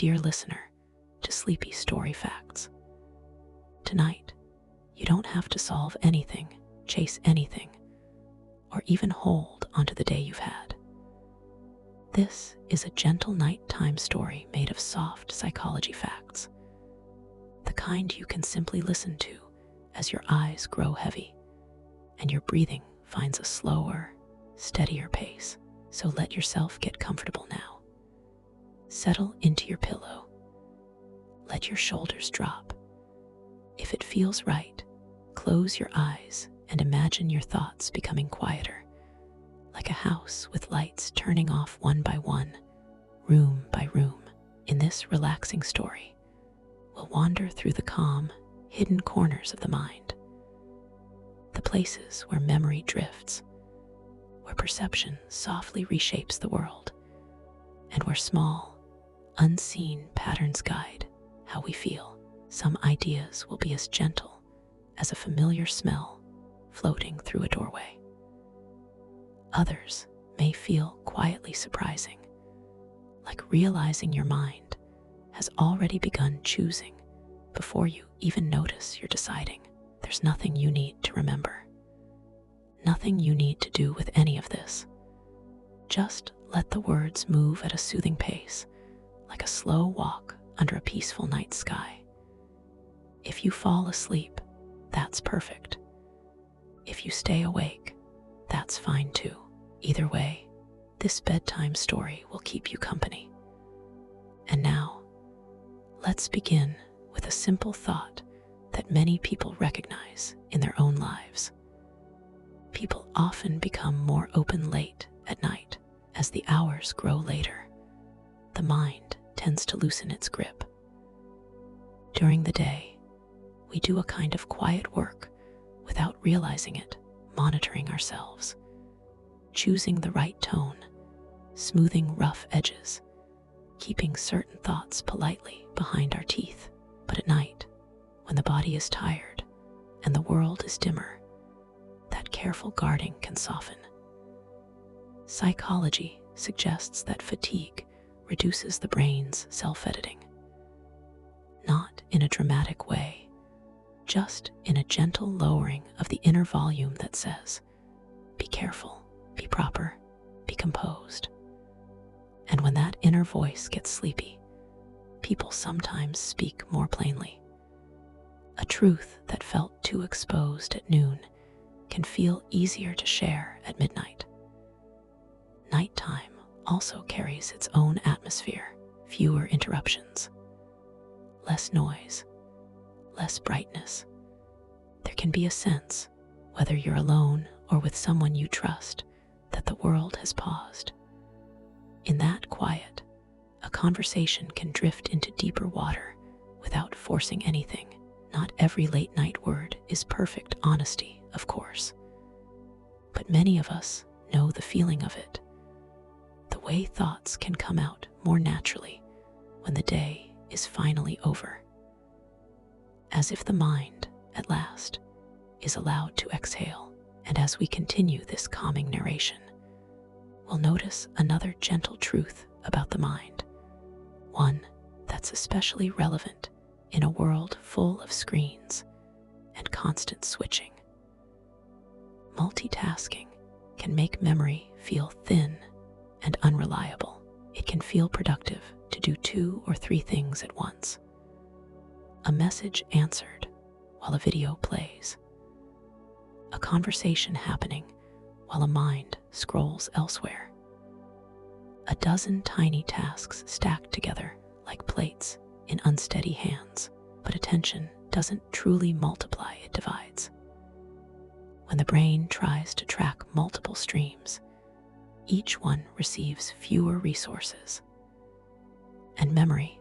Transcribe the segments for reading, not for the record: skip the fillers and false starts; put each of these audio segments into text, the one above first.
dear listener, to Sleepy Story Facts. Tonight, you don't have to solve anything, chase anything, or even hold onto the day you've had. This is a gentle nighttime story made of soft psychology facts, the kind you can simply listen to as your eyes grow heavy and your breathing finds a slower, steadier pace. So let yourself get comfortable now. Settle into your pillow. Let your shoulders drop. If it feels right, close your eyes and imagine your thoughts becoming quieter, like a house with lights turning off one by one, room by room. In this relaxing story, we'll wander through the calm, hidden corners of the mind, the places where memory drifts, where perception softly reshapes the world, and where small, unseen patterns guide how we feel. Some ideas will be as gentle as a familiar smell floating through a doorway. Others may feel quietly surprising, like realizing your mind has already begun choosing before you even notice you're deciding. There's nothing you need to remember, nothing you need to do with any of this. Just let the words move at a soothing pace, like a slow walk under a peaceful night sky. If you fall asleep, that's perfect. If you stay awake, that's fine too. Either way, this bedtime story will keep you company. And now, let's begin with a simple thought that many people recognize in their own lives. People often become more open late at night. As the hours grow later, the mind tends to loosen its grip. During the day, we do a kind of quiet work without realizing it, monitoring ourselves, choosing the right tone, smoothing rough edges, keeping certain thoughts politely behind our teeth. But at night, when the body is tired and the world is dimmer, that careful guarding can soften. Psychology suggests that fatigue reduces the brain's self-editing, not in a dramatic way, just in a gentle lowering of the inner volume that says, be careful, be proper, be composed. And when that inner voice gets sleepy, people sometimes speak more plainly. A truth that felt too exposed at noon can feel easier to share at midnight. Nighttime also carries its own atmosphere, fewer interruptions, less noise, less brightness. There can be a sense, whether you're alone or with someone you trust, that the world has paused. In that quiet, a conversation can drift into deeper water without forcing anything. Not every late night word is perfect honesty, of course, but many of us know the feeling of it. The way thoughts can come out more naturally when the day is finally over. As if the mind, at last, is allowed to exhale. And as we continue this calming narration, we'll notice another gentle truth about the mind, one that's especially relevant in a world full of screens and constant switching. Multitasking can make memory feel thin and unreliable. It can feel productive to do 2 or 3 things at once. A message answered while a video plays. A conversation happening while a mind scrolls elsewhere. A dozen tiny tasks stacked together like plates in unsteady hands, but attention doesn't truly multiply, it divides. When the brain tries to track multiple streams, each one receives fewer resources. And memory,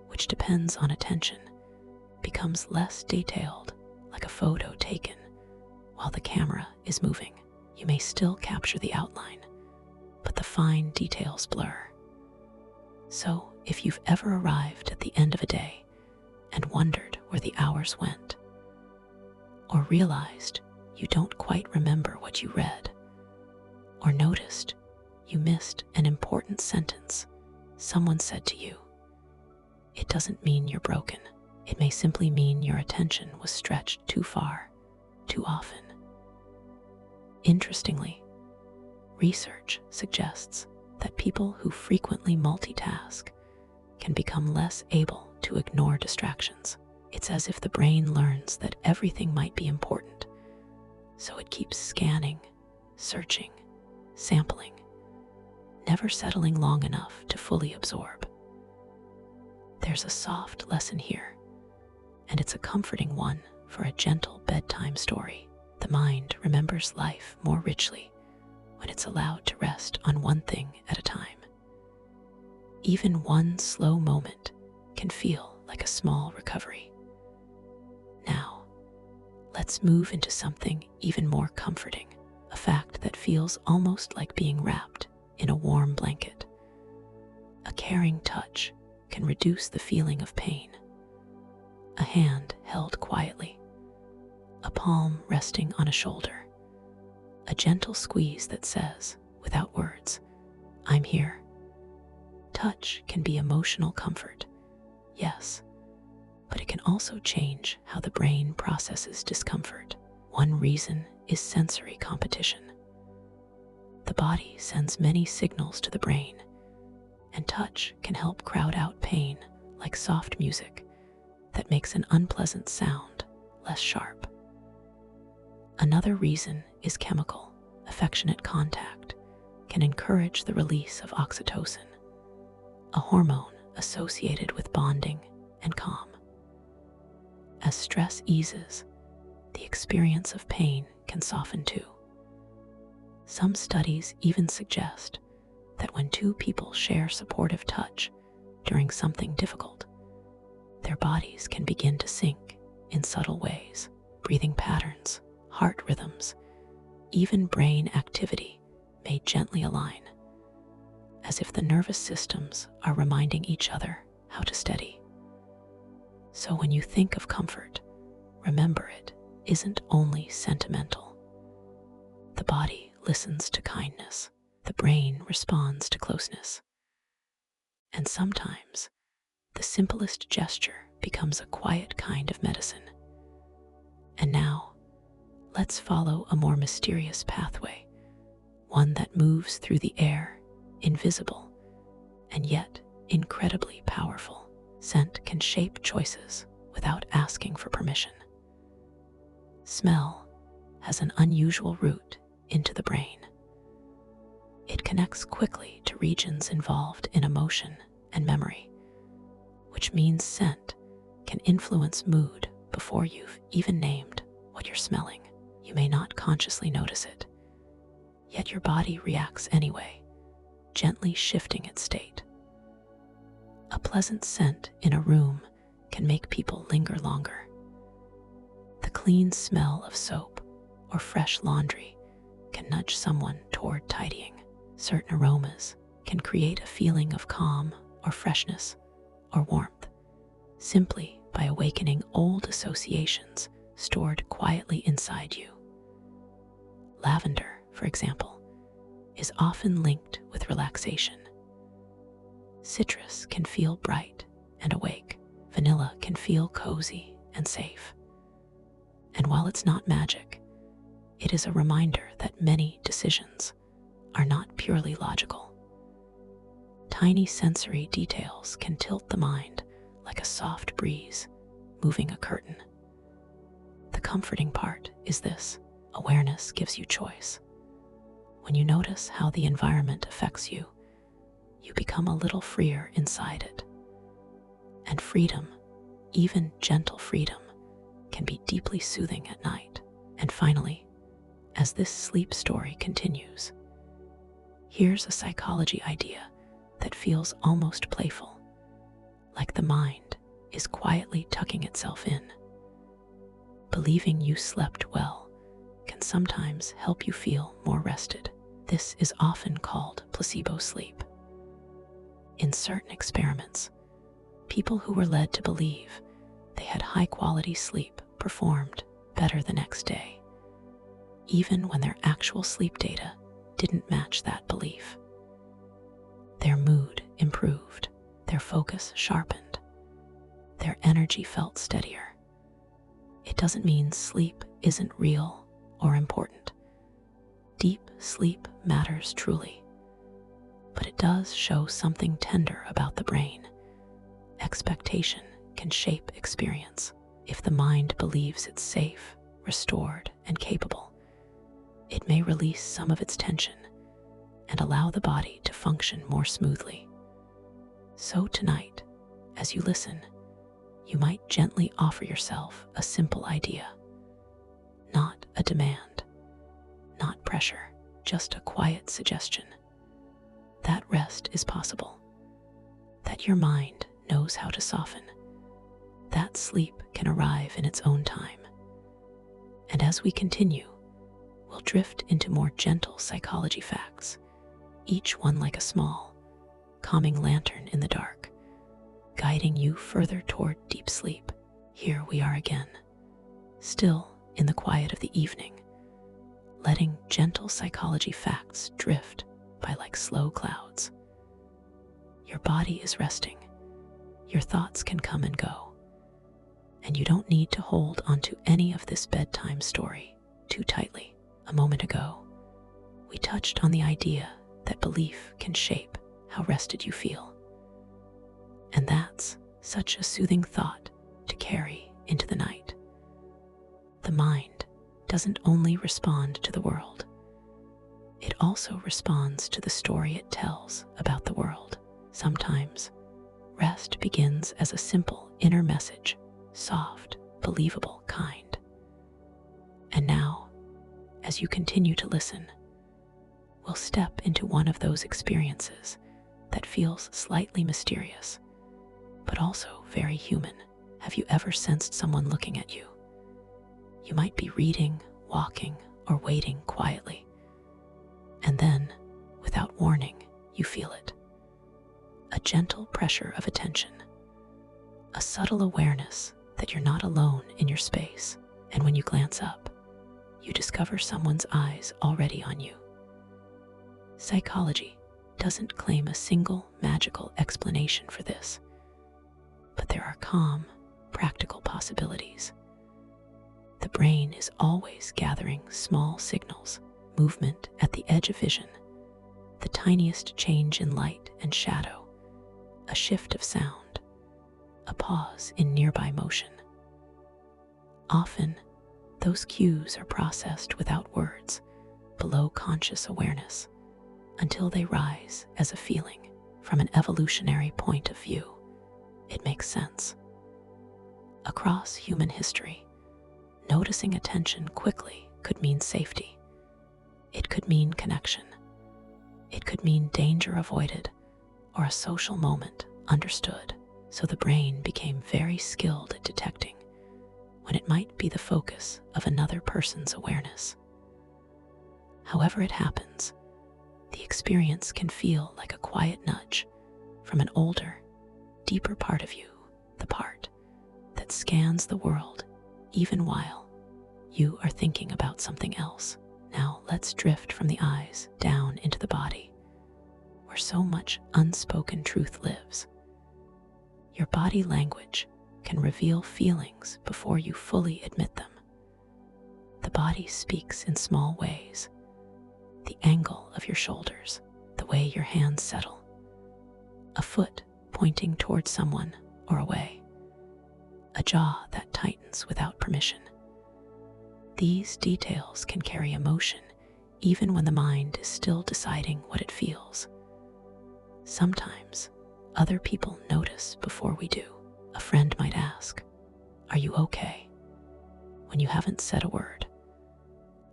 which depends on attention, becomes less detailed, like a photo taken while the camera is moving. You may still capture the outline, but the fine details blur. So, if you've ever arrived at the end of a day and wondered where the hours went, or realized you don't quite remember what you read, or noticed you missed an important sentence someone said to you, It doesn't mean you're broken. It may simply mean your attention was stretched too far, too often. Interestingly, research suggests that people who frequently multitask can become less able to ignore distractions. It's as if the brain learns that everything might be important, so it keeps scanning, searching, sampling, never settling long enough to fully absorb. There's a soft lesson here, and it's a comforting one for a gentle bedtime story. The mind remembers life more richly when it's allowed to rest on one thing at a time. Even one slow moment can feel like a small recovery. Now, let's move into something even more comforting, a fact that feels almost like being wrapped in a warm blanket. A caring touch can reduce the feeling of pain. A hand held quietly, a palm resting on a shoulder, a gentle squeeze that says, without words, "I'm here." Touch can be emotional comfort, yes, but it can also change how the brain processes discomfort. One reason is sensory competition. The body sends many signals to the brain, and touch can help crowd out pain, like soft music that makes an unpleasant sound less sharp. Another reason is chemical. Affectionate contact can encourage the release of oxytocin, a hormone associated with bonding and calm. As stress eases, the experience of pain can soften too. Some studies even suggest that when two people share supportive touch during something difficult, their bodies can begin to sync in subtle ways. Breathing patterns, heart rhythms, even brain activity may gently align, as if the nervous systems are reminding each other how to steady. So when you think of comfort, remember it isn't only sentimental. The body listens to kindness, the brain responds to closeness, and sometimes the simplest gesture becomes a quiet kind of medicine. And now, let's follow a more mysterious pathway, one that moves through the air, invisible, and yet incredibly powerful. Scent can shape choices without asking for permission. Smell has an unusual route into the brain. It connects quickly to regions involved in emotion and memory, which means scent can influence mood before you've even named what you're smelling. You may not consciously notice it, yet your body reacts anyway, gently shifting its state. A pleasant scent in a room can make people linger longer. The clean smell of soap or fresh laundry can nudge someone toward tidying. Certain aromas can create a feeling of calm or freshness or warmth, simply by awakening old associations stored quietly inside you. Lavender, for example, is often linked with relaxation. Citrus can feel bright and awake. Vanilla can feel cozy and safe. And while it's not magic, it is a reminder that many decisions are not purely logical. Tiny sensory details can tilt the mind like a soft breeze moving a curtain. The comforting part is this: awareness gives you choice. When you notice how the environment affects you, you become a little freer inside it. And freedom, even gentle freedom, can be deeply soothing at night. And finally, as this sleep story continues, here's a psychology idea that feels almost playful, like the mind is quietly tucking itself in. Believing you slept well can sometimes help you feel more rested. This is often called placebo sleep. In certain experiments, people who were led to believe they had high-quality sleep performed better the next day, even when their actual sleep data didn't match that belief. Their mood improved, their focus sharpened, their energy felt steadier. It doesn't mean sleep isn't real or important. Deep sleep matters truly, but it does show something tender about the brain. Expectation can shape experience. If the mind believes it's safe, restored, and capable, it may release some of its tension and allow the body to function more smoothly. So tonight, as you listen, you might gently offer yourself a simple idea. Not a demand, not pressure, just a quiet suggestion. That rest is possible. That your mind knows how to soften. That sleep can arrive in its own time. And as we continue, we'll drift into more gentle psychology facts, each one like a small, calming lantern in the dark, guiding you further toward deep sleep. Here we are again, still in the quiet of the evening, letting gentle psychology facts drift by like slow clouds. Your body is resting, your thoughts can come and go, and you don't need to hold onto any of this bedtime story too tightly. A moment ago, we touched on the idea that belief can shape how rested you feel. And that's such a soothing thought to carry into the night. The mind doesn't only respond to the world, it also responds to the story it tells about the world. Sometimes, rest begins as a simple inner message, soft, believable, kind. And now, as you continue to listen, we'll step into one of those experiences that feels slightly mysterious, but also very human. Have you ever sensed someone looking at you? You might be reading, walking, or waiting quietly. And then, without warning, you feel it. A gentle pressure of attention. A subtle awareness that you're not alone in your space. And when you glance up, you discover someone's eyes already on you. Psychology doesn't claim a single magical explanation for this, but there are calm, practical possibilities. The brain is always gathering small signals, movement at the edge of vision, the tiniest change in light and shadow, a shift of sound, a pause in nearby motion. Often, those cues are processed without words, below conscious awareness, until they rise as a feeling. From an evolutionary point of view, it makes sense. Across human history, noticing attention quickly could mean safety. It could mean connection. It could mean danger avoided or a social moment understood. So the brain became very skilled at detecting when it might be the focus of another person's awareness. However it happens, the experience can feel like a quiet nudge from an older, deeper part of you, the part that scans the world even while you are thinking about something else. Now let's drift from the eyes down into the body, where so much unspoken truth lives. Your body language can reveal feelings before you fully admit them. The body speaks in small ways. The angle of your shoulders, the way your hands settle, a foot pointing towards someone or away, a jaw that tightens without permission. These details can carry emotion even when the mind is still deciding what it feels. Sometimes, other people notice before we do. A friend might ask, "Are you okay?" when you haven't said a word.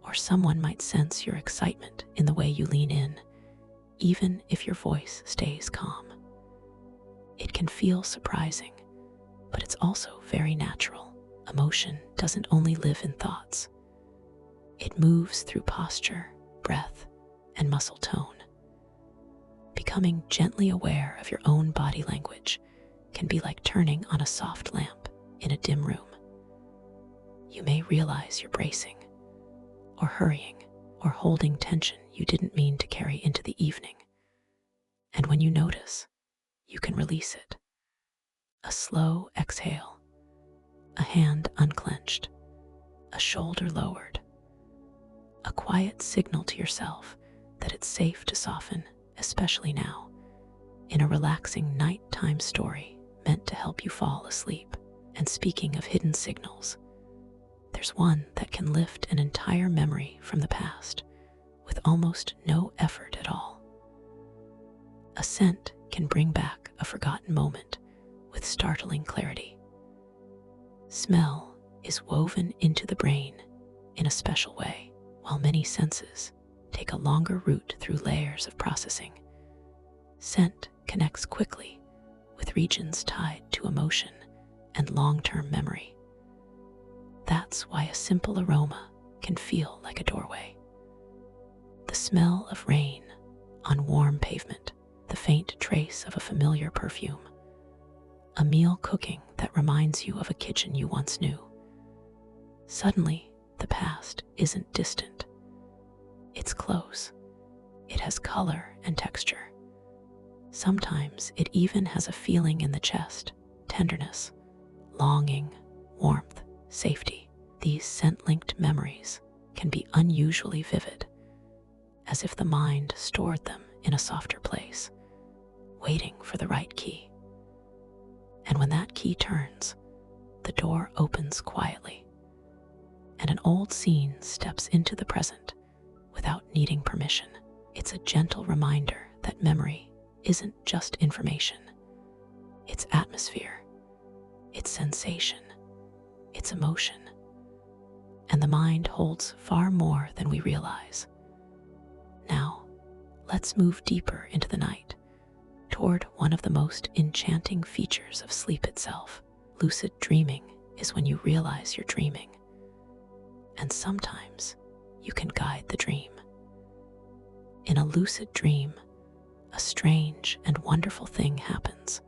Or someone might sense your excitement in the way you lean in, even if your voice stays calm. It can feel surprising, but it's also very natural. Emotion doesn't only live in thoughts. It moves through posture, breath, and muscle tone. Becoming gently aware of your own body language can be like turning on a soft lamp in a dim room. You may realize you're bracing, or hurrying, or holding tension you didn't mean to carry into the evening. And when you notice, you can release it. A slow exhale, a hand unclenched, a shoulder lowered, a quiet signal to yourself that it's safe to soften, especially now, in a relaxing nighttime story meant to help you fall asleep. And speaking of hidden signals, there's one that can lift an entire memory from the past with almost no effort at all. A scent can bring back a forgotten moment with startling clarity. Smell is woven into the brain in a special way, while many senses take a longer route through layers of processing. Scent connects quickly with regions tied to emotion and long-term memory. That's why a simple aroma can feel like a doorway. The smell of rain on warm pavement, the faint trace of a familiar perfume, a meal cooking that reminds you of a kitchen you once knew. Suddenly, the past isn't distant. It's close. It has color and texture. Sometimes it even has a feeling in the chest, tenderness, longing, warmth, safety. These scent-linked memories can be unusually vivid, as if the mind stored them in a softer place, waiting for the right key. And when that key turns, the door opens quietly, and an old scene steps into the present without needing permission. It's a gentle reminder that memory isn't just information. It's atmosphere, it's sensation, it's emotion. And the mind holds far more than we realize. Now, let's move deeper into the night, toward one of the most enchanting features of sleep itself. Lucid dreaming is when you realize you're dreaming, and sometimes you can guide the dream. In a lucid dream, a strange and wonderful thing happens.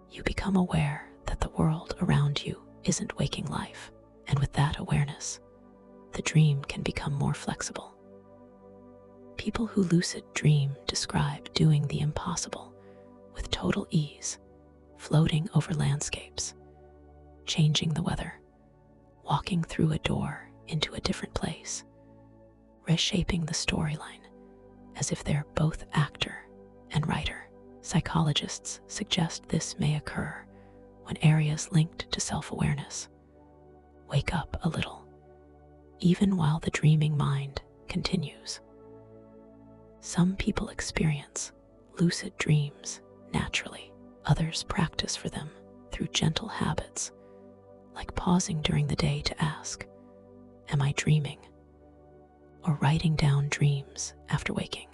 You become aware that the world around you isn't waking life, and with that awareness, the dream can become more flexible. People who lucid dream describe doing the impossible with total ease, floating over landscapes, changing the weather, walking through a door into a different place, reshaping the storyline as if they're both actor and writer. Psychologists suggest this may occur when areas linked to self-awareness wake up a little, even while the dreaming mind continues. Some people experience lucid dreams naturally. Others practice for them through gentle habits, like pausing during the day to ask, "Am I dreaming?" or writing down dreams after waking.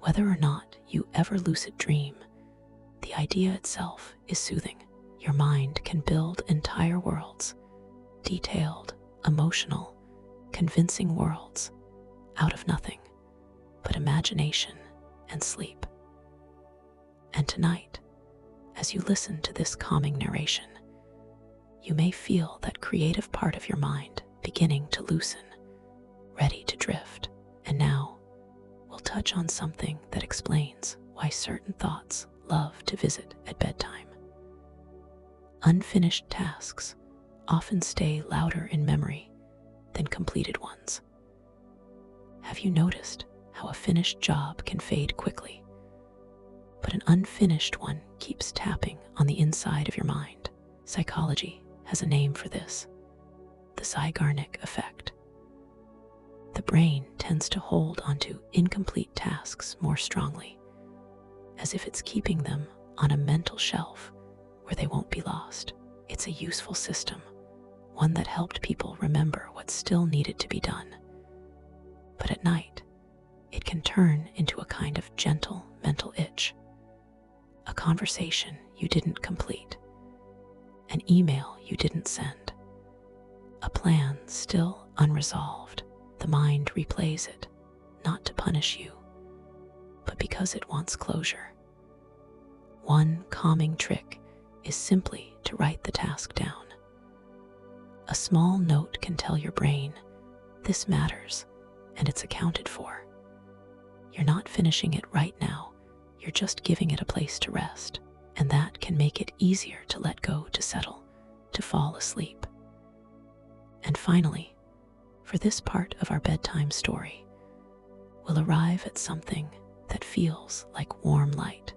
Whether or not you ever lucid dream, the idea itself is soothing. Your mind can build entire worlds, detailed, emotional, convincing worlds, out of nothing but imagination and sleep. And tonight, as you listen to this calming narration, you may feel that creative part of your mind beginning to loosen, ready to drift. And now, we'll touch on something that explains why certain thoughts love to visit at bedtime. Unfinished tasks often stay louder in memory than completed ones. Have you noticed how a finished job can fade quickly, but an unfinished one keeps tapping on the inside of your mind? Psychology has a name for this: the Zeigarnik effect. The brain tends to hold onto incomplete tasks more strongly, as if it's keeping them on a mental shelf where they won't be lost. It's a useful system, one that helped people remember what still needed to be done. But at night, it can turn into a kind of gentle mental itch. A conversation you didn't complete, an email you didn't send, a plan still unresolved. The mind replays it, not to punish you, but because it wants closure. One calming trick is simply to write the task down. A small note can tell your brain, "This matters, and it's accounted for." You're not finishing it right now, you're just giving it a place to rest. and that can make it easier to let go, to settle, to fall asleep. And finally, for this part of our bedtime story, we'll arrive at something that feels like warm light.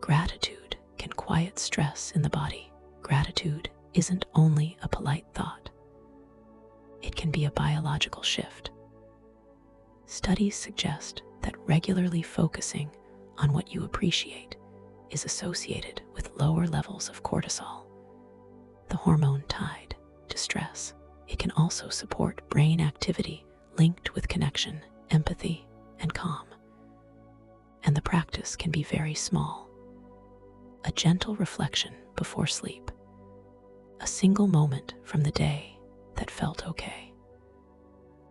Gratitude can quiet stress in the body. Gratitude isn't only a polite thought. It can be a biological shift. Studies suggest that regularly focusing on what you appreciate is associated with lower levels of cortisol, the hormone tied to stress. It can also support brain activity linked with connection, empathy, and calm. And the practice can be very small. A gentle reflection before sleep. A single moment from the day that felt okay.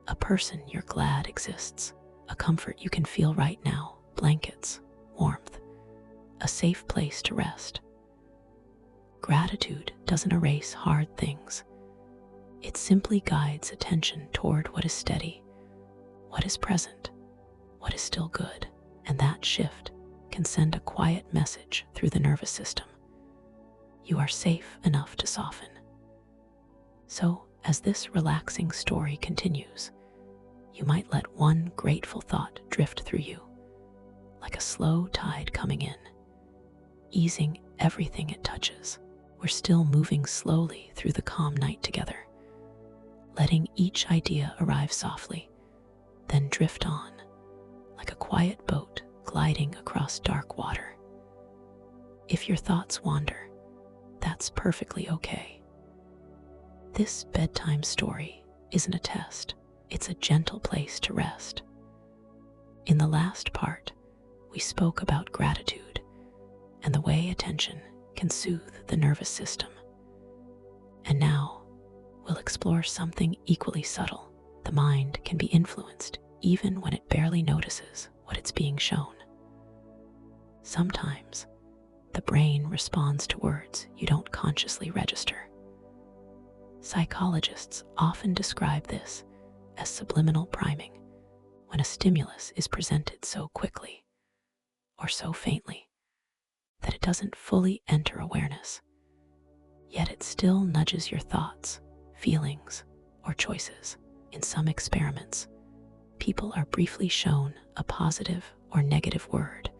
A person you're glad exists. A comfort you can feel right now. Blankets, warmth, a safe place to rest. Gratitude doesn't erase hard things. It simply guides attention toward what is steady, what is present, what is still good. And that shift can send a quiet message through the nervous system. You are safe enough to soften. So, as this relaxing story continues, you might let one grateful thought drift through you, like a slow tide coming in, easing everything it touches. We're still moving slowly through the calm night together, letting each idea arrive softly, then drift on, like a quiet boat gliding across dark water. If your thoughts wander, that's perfectly okay. This bedtime story isn't a test, it's a gentle place to rest. In the last part, we spoke about gratitude and the way attention can soothe the nervous system. And now, we'll explore something equally subtle. The mind can be influenced even when it barely notices what it's being shown. Sometimes, the brain responds to words you don't consciously register. Psychologists often describe this as subliminal priming, when a stimulus is presented so quickly, or so faintly, that it doesn't fully enter awareness, yet it still nudges your thoughts, feelings, or choices. In some experiments, people are briefly shown a positive or negative word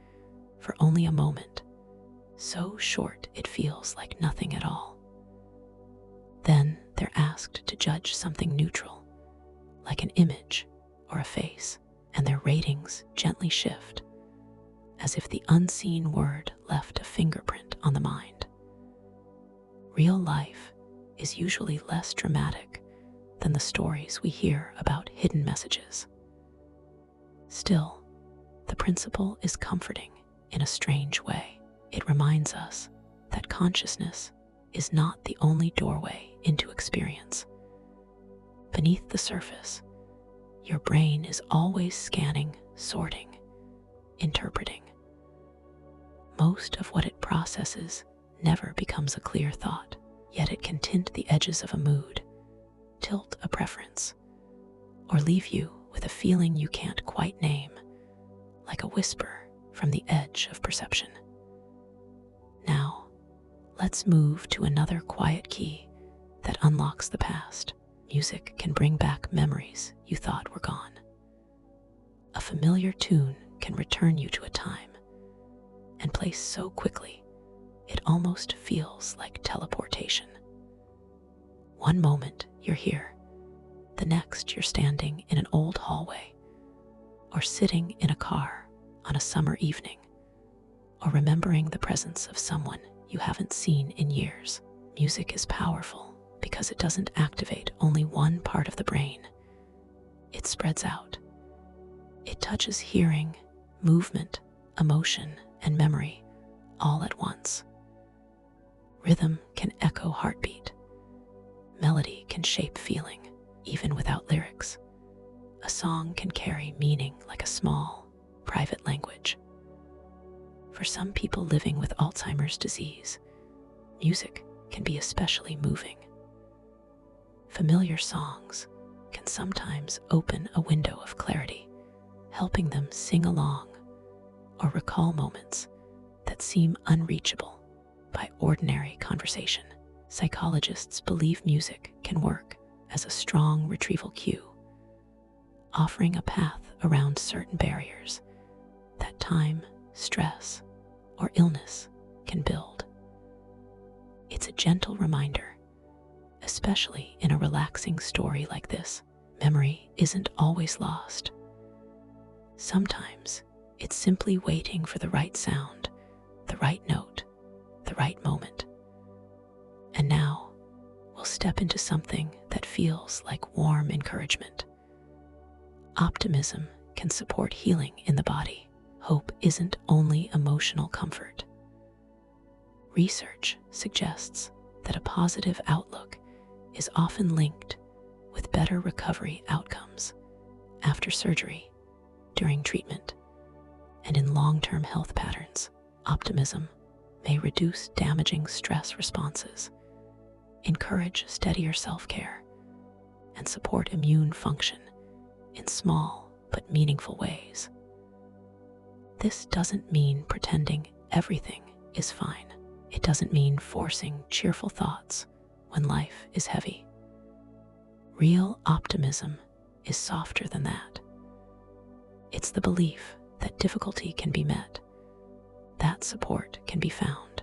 for only a moment, so short it feels like nothing at all. Then they're asked to judge something neutral, like an image or a face, and their ratings gently shift, as if the unseen word left a fingerprint on the mind. Real life is usually less dramatic than the stories we hear about hidden messages. Still, the principle is comforting in a strange way. It reminds us that consciousness is not the only doorway into experience. Beneath the surface, your brain is always scanning, sorting, interpreting. Most of what it processes never becomes a clear thought, yet it can tint the edges of a mood, tilt a preference, or leave you with a feeling you can't quite name, like a whisper from the edge of perception. Now, let's move to another quiet key that unlocks the past. Music can bring back memories you thought were gone. A familiar tune can return you to a time and place so quickly it almost feels like teleportation. One moment you're here, the next you're standing in an old hallway, or sitting in a car on a summer evening, or remembering the presence of someone you haven't seen in years. Music is powerful because it doesn't activate only one part of the brain. It spreads out. It touches hearing, movement, emotion, and memory all at once. Rhythm can echo heartbeat. Melody can shape feeling, even without lyrics. A song can carry meaning like a small, private language. For some people living with Alzheimer's disease, music can be especially moving. Familiar songs can sometimes open a window of clarity, helping them sing along or recall moments that seem unreachable by ordinary conversation. Psychologists believe music can work as a strong retrieval cue, offering a path around certain barriers that time, stress, or illness can build. It's a gentle reminder, especially in a relaxing story like this. Memory isn't always lost. Sometimes it's simply waiting for the right sound, the right note, the right moment. And now we'll step into something that feels like warm encouragement. Optimism can support healing in the body. Hope isn't only emotional comfort. Research suggests that a positive outlook is often linked with better recovery outcomes after surgery, during treatment, and in long-term health patterns. Optimism may reduce damaging stress responses, encourage steadier self-care, and support immune function in small but meaningful ways. This doesn't mean pretending everything is fine. It doesn't mean forcing cheerful thoughts when life is heavy. Real optimism is softer than that. It's the belief that difficulty can be met, that support can be found,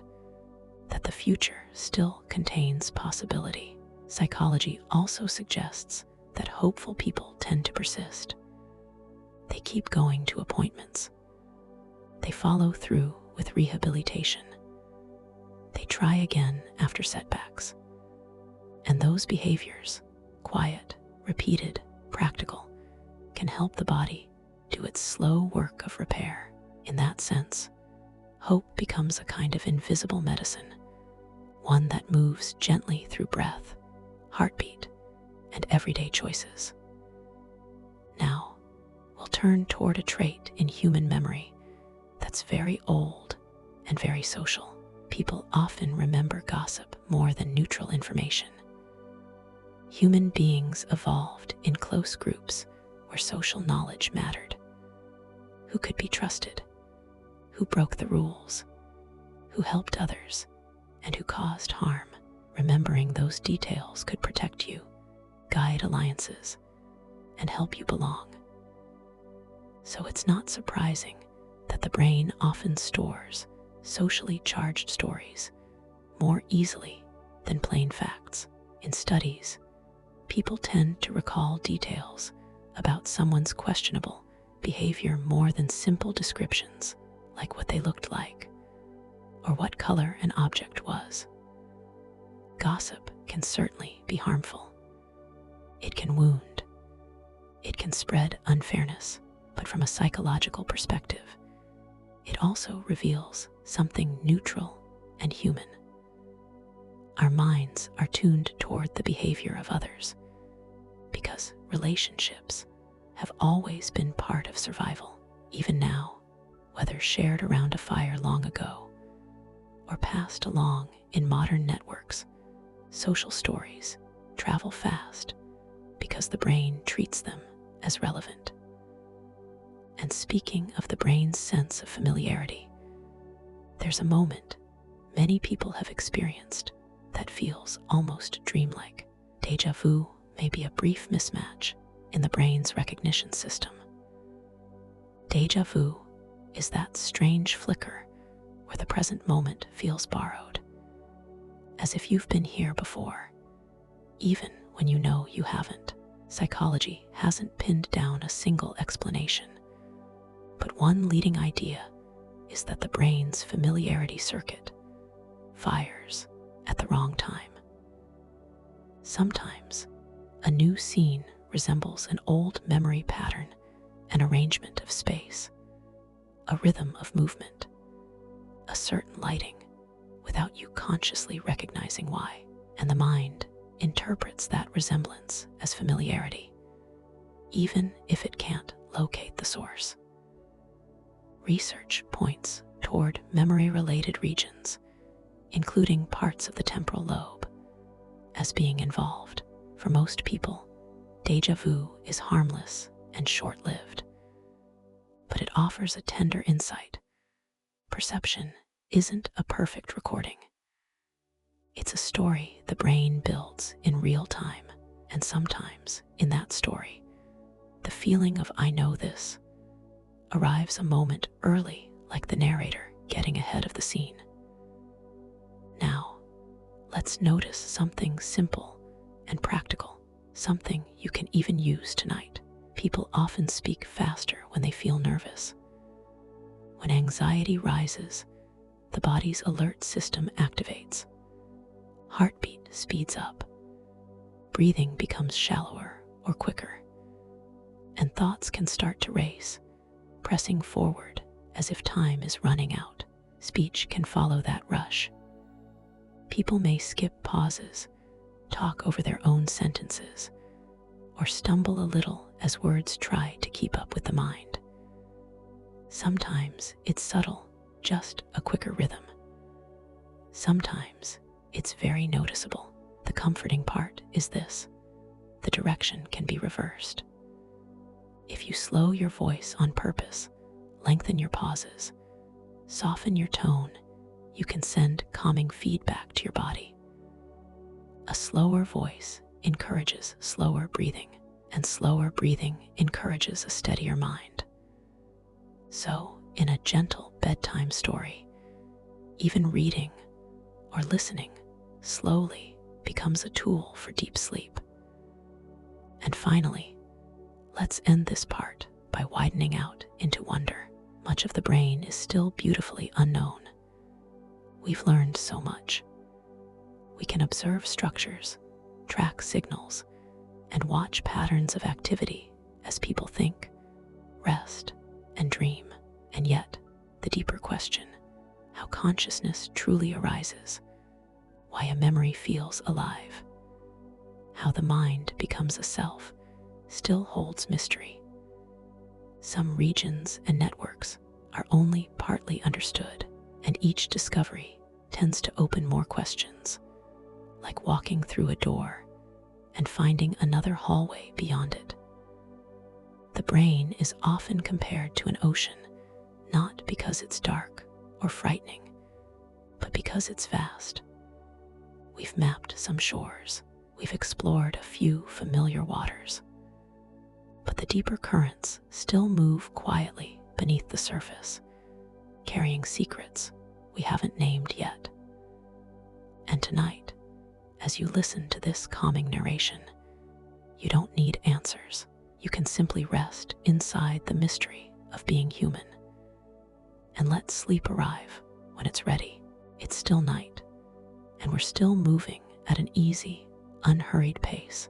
that the future still contains possibility. Psychology also suggests that hopeful people tend to persist. They keep going to appointments. They follow through with rehabilitation. They try again after setbacks. And those behaviors, quiet, repeated, practical, can help the body do its slow work of repair. In that sense, hope becomes a kind of invisible medicine, one that moves gently through breath, heartbeat, and everyday choices. Now, we'll turn toward a trait in human memory that's very old and very social. People often remember gossip more than neutral information. Human beings evolved in close groups where social knowledge mattered. Who could be trusted? Who broke the rules? Who helped others? And who caused harm? Remembering those details could protect you, guide alliances, and help you belong. So it's not surprising that the brain often stores socially charged stories more easily than plain facts. In studies, people tend to recall details about someone's questionable behavior more than simple descriptions, like what they looked like or what color an object was. Gossip can certainly be harmful. It can wound. It can spread unfairness, but from a psychological perspective, it also reveals something neutral and human. Our minds are tuned toward the behavior of others because relationships have always been part of survival. Even now, whether shared around a fire long ago or passed along in modern networks, social stories travel fast because the brain treats them as relevant. And speaking of the brain's sense of familiarity, there's a moment many people have experienced that feels almost dreamlike. Déjà vu may be a brief mismatch in the brain's recognition system. Déjà vu is that strange flicker where the present moment feels borrowed, as if you've been here before, even when you know you haven't. Psychology hasn't pinned down a single explanation, but one leading idea is that the brain's familiarity circuit fires at the wrong time. Sometimes, a new scene resembles an old memory pattern, an arrangement of space, a rhythm of movement, a certain lighting, without you consciously recognizing why. And the mind interprets that resemblance as familiarity, even if it can't locate the source. Research points toward memory-related regions, including parts of the temporal lobe, as being involved. For most people, déjà vu is harmless and short-lived, but it offers a tender insight. Perception isn't a perfect recording. It's a story the brain builds in real time, and sometimes in that story, the feeling of "I know this" arrives a moment early, like the narrator getting ahead of the scene. Now, let's notice something simple and practical, something you can even use tonight. People often speak faster when they feel nervous. When anxiety rises, the body's alert system activates. Heartbeat speeds up. Breathing becomes shallower or quicker. And thoughts can start to race, pressing forward as if time is running out. Speech can follow that rush. People may skip pauses, talk over their own sentences, or stumble a little as words try to keep up with the mind. Sometimes it's subtle, just a quicker rhythm. Sometimes it's very noticeable. The comforting part is this: the direction can be reversed. If you slow your voice on purpose, lengthen your pauses, soften your tone, you can send calming feedback to your body. A slower voice encourages slower breathing, and slower breathing encourages a steadier mind. So, in a gentle bedtime story, even reading or listening slowly becomes a tool for deep sleep. And finally, let's end this part by widening out into wonder. Much of the brain is still beautifully unknown. We've learned so much. We can observe structures, track signals, and watch patterns of activity as people think, rest, and dream. And yet, the deeper question, how consciousness truly arises, why a memory feels alive, how the mind becomes a self, still holds mystery. Some regions and networks are only partly understood, and each discovery tends to open more questions, like walking through a door and finding another hallway beyond it. The brain is often compared to an ocean, not because it's dark or frightening, but because it's vast. We've mapped some shores, we've explored a few familiar waters, but the deeper currents still move quietly beneath the surface, carrying secrets we haven't named yet. And tonight, as you listen to this calming narration, you don't need answers. You can simply rest inside the mystery of being human and let sleep arrive when it's ready. It's still night, and we're still moving at an easy, unhurried pace,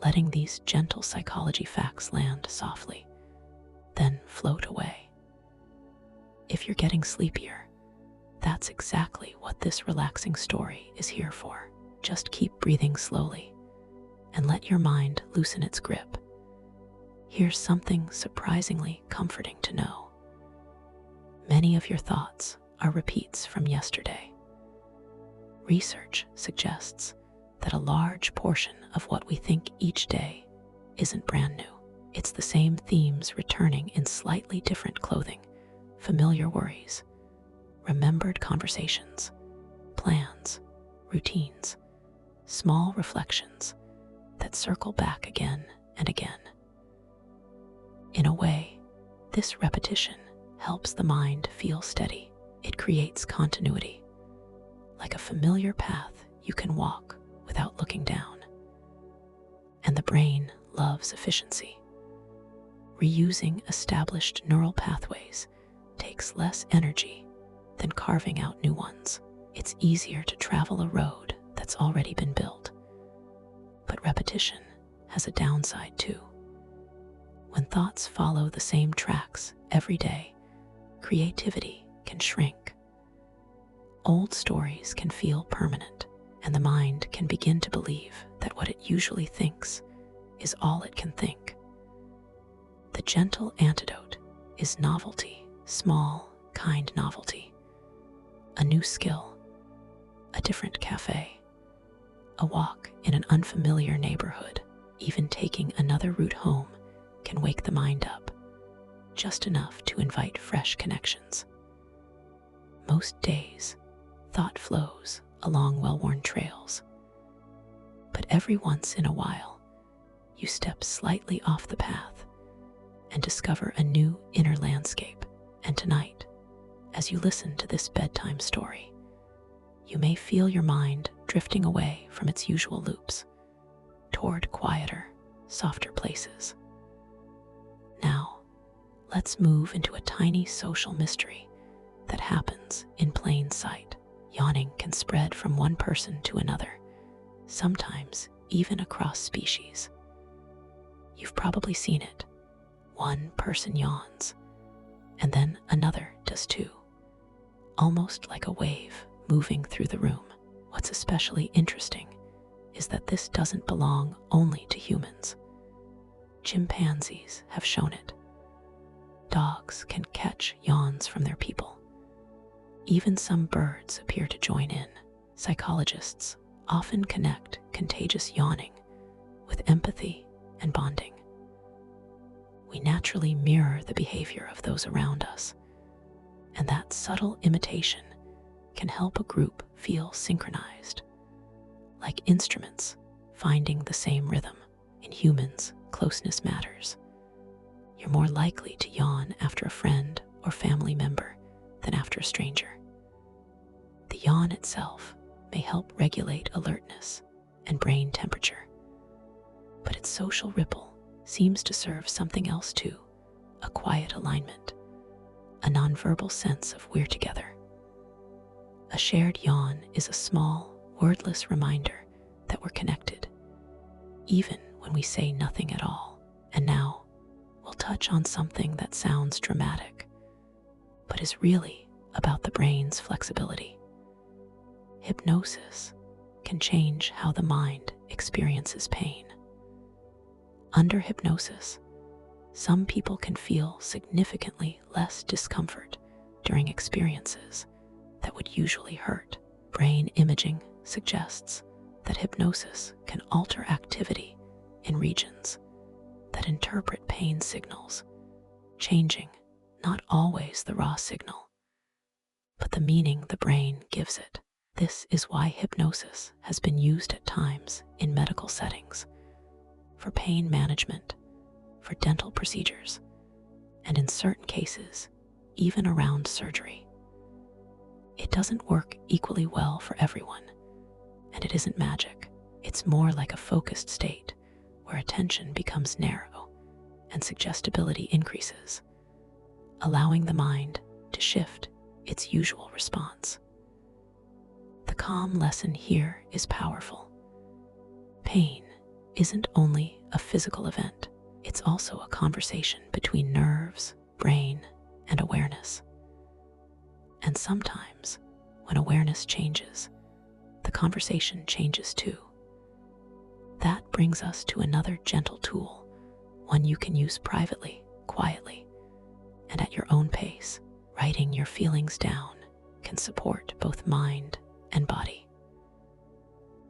letting these gentle psychology facts land softly, then float away. If you're getting sleepier, that's exactly what this relaxing story is here for. Just keep breathing slowly and let your mind loosen its grip. Here's something surprisingly comforting to know. Many of your thoughts are repeats from yesterday. Research suggests that a large portion of what we think each day isn't brand new. It's the same themes returning in slightly different clothing, familiar worries, remembered conversations, plans, routines, small reflections that circle back again and again. In a way, this repetition helps the mind feel steady. It creates continuity, like a familiar path you can walk without looking down. And the brain loves efficiency. Reusing established neural pathways takes less energy than carving out new ones. It's easier to travel a road that's already been built. But repetition has a downside too. When thoughts follow the same tracks every day, creativity can shrink. Old stories can feel permanent, and the mind can begin to believe that what it usually thinks is all it can think. The gentle antidote is novelty, small, kind novelty. A new skill, a different cafe, a walk in an unfamiliar neighborhood. Even taking another route home can wake the mind up, just enough to invite fresh connections. Most days, thought flows along well-worn trails. But every once in a while, you step slightly off the path and discover a new inner landscape. And tonight, as you listen to this bedtime story, you may feel your mind drifting away from its usual loops toward quieter, softer places. Now, let's move into a tiny social mystery that happens in plain sight. Yawning can spread from one person to another, sometimes even across species. You've probably seen it. One person yawns, and then another does too, almost like a wave moving through the room. What's especially interesting is that this doesn't belong only to humans. Chimpanzees have shown it. Dogs can catch yawns from their people. Even some birds appear to join in. Psychologists often connect contagious yawning with empathy and bonding. We naturally mirror the behavior of those around us, and that subtle imitation can help a group feel synchronized, like instruments finding the same rhythm. In humans, closeness matters. You're more likely to yawn after a friend or family member than after a stranger. The yawn itself may help regulate alertness and brain temperature, but its social ripple seems to serve something else too: a quiet alignment, a nonverbal sense of we're together. A shared yawn is a small, wordless reminder that we're connected, even when we say nothing at all. And now, we'll touch on something that sounds dramatic, but is really about the brain's flexibility. Hypnosis can change how the mind experiences pain. Under hypnosis, some people can feel significantly less discomfort during experiences that would usually hurt. Brain imaging suggests that hypnosis can alter activity in regions that interpret pain signals, changing not always the raw signal, but the meaning the brain gives it. This is why hypnosis has been used at times in medical settings, for pain management, for dental procedures, and in certain cases, even around surgery. It doesn't work equally well for everyone, and it isn't magic. It's more like a focused state where attention becomes narrow and suggestibility increases, allowing the mind to shift its usual response. The calm lesson here is powerful. Pain isn't only a physical event, it's also a conversation between nerves, brain, and awareness. And sometimes, when awareness changes, the conversation changes too. That brings us to another gentle tool, one you can use privately, quietly, and at your own pace. Writing your feelings down can support both mind and body.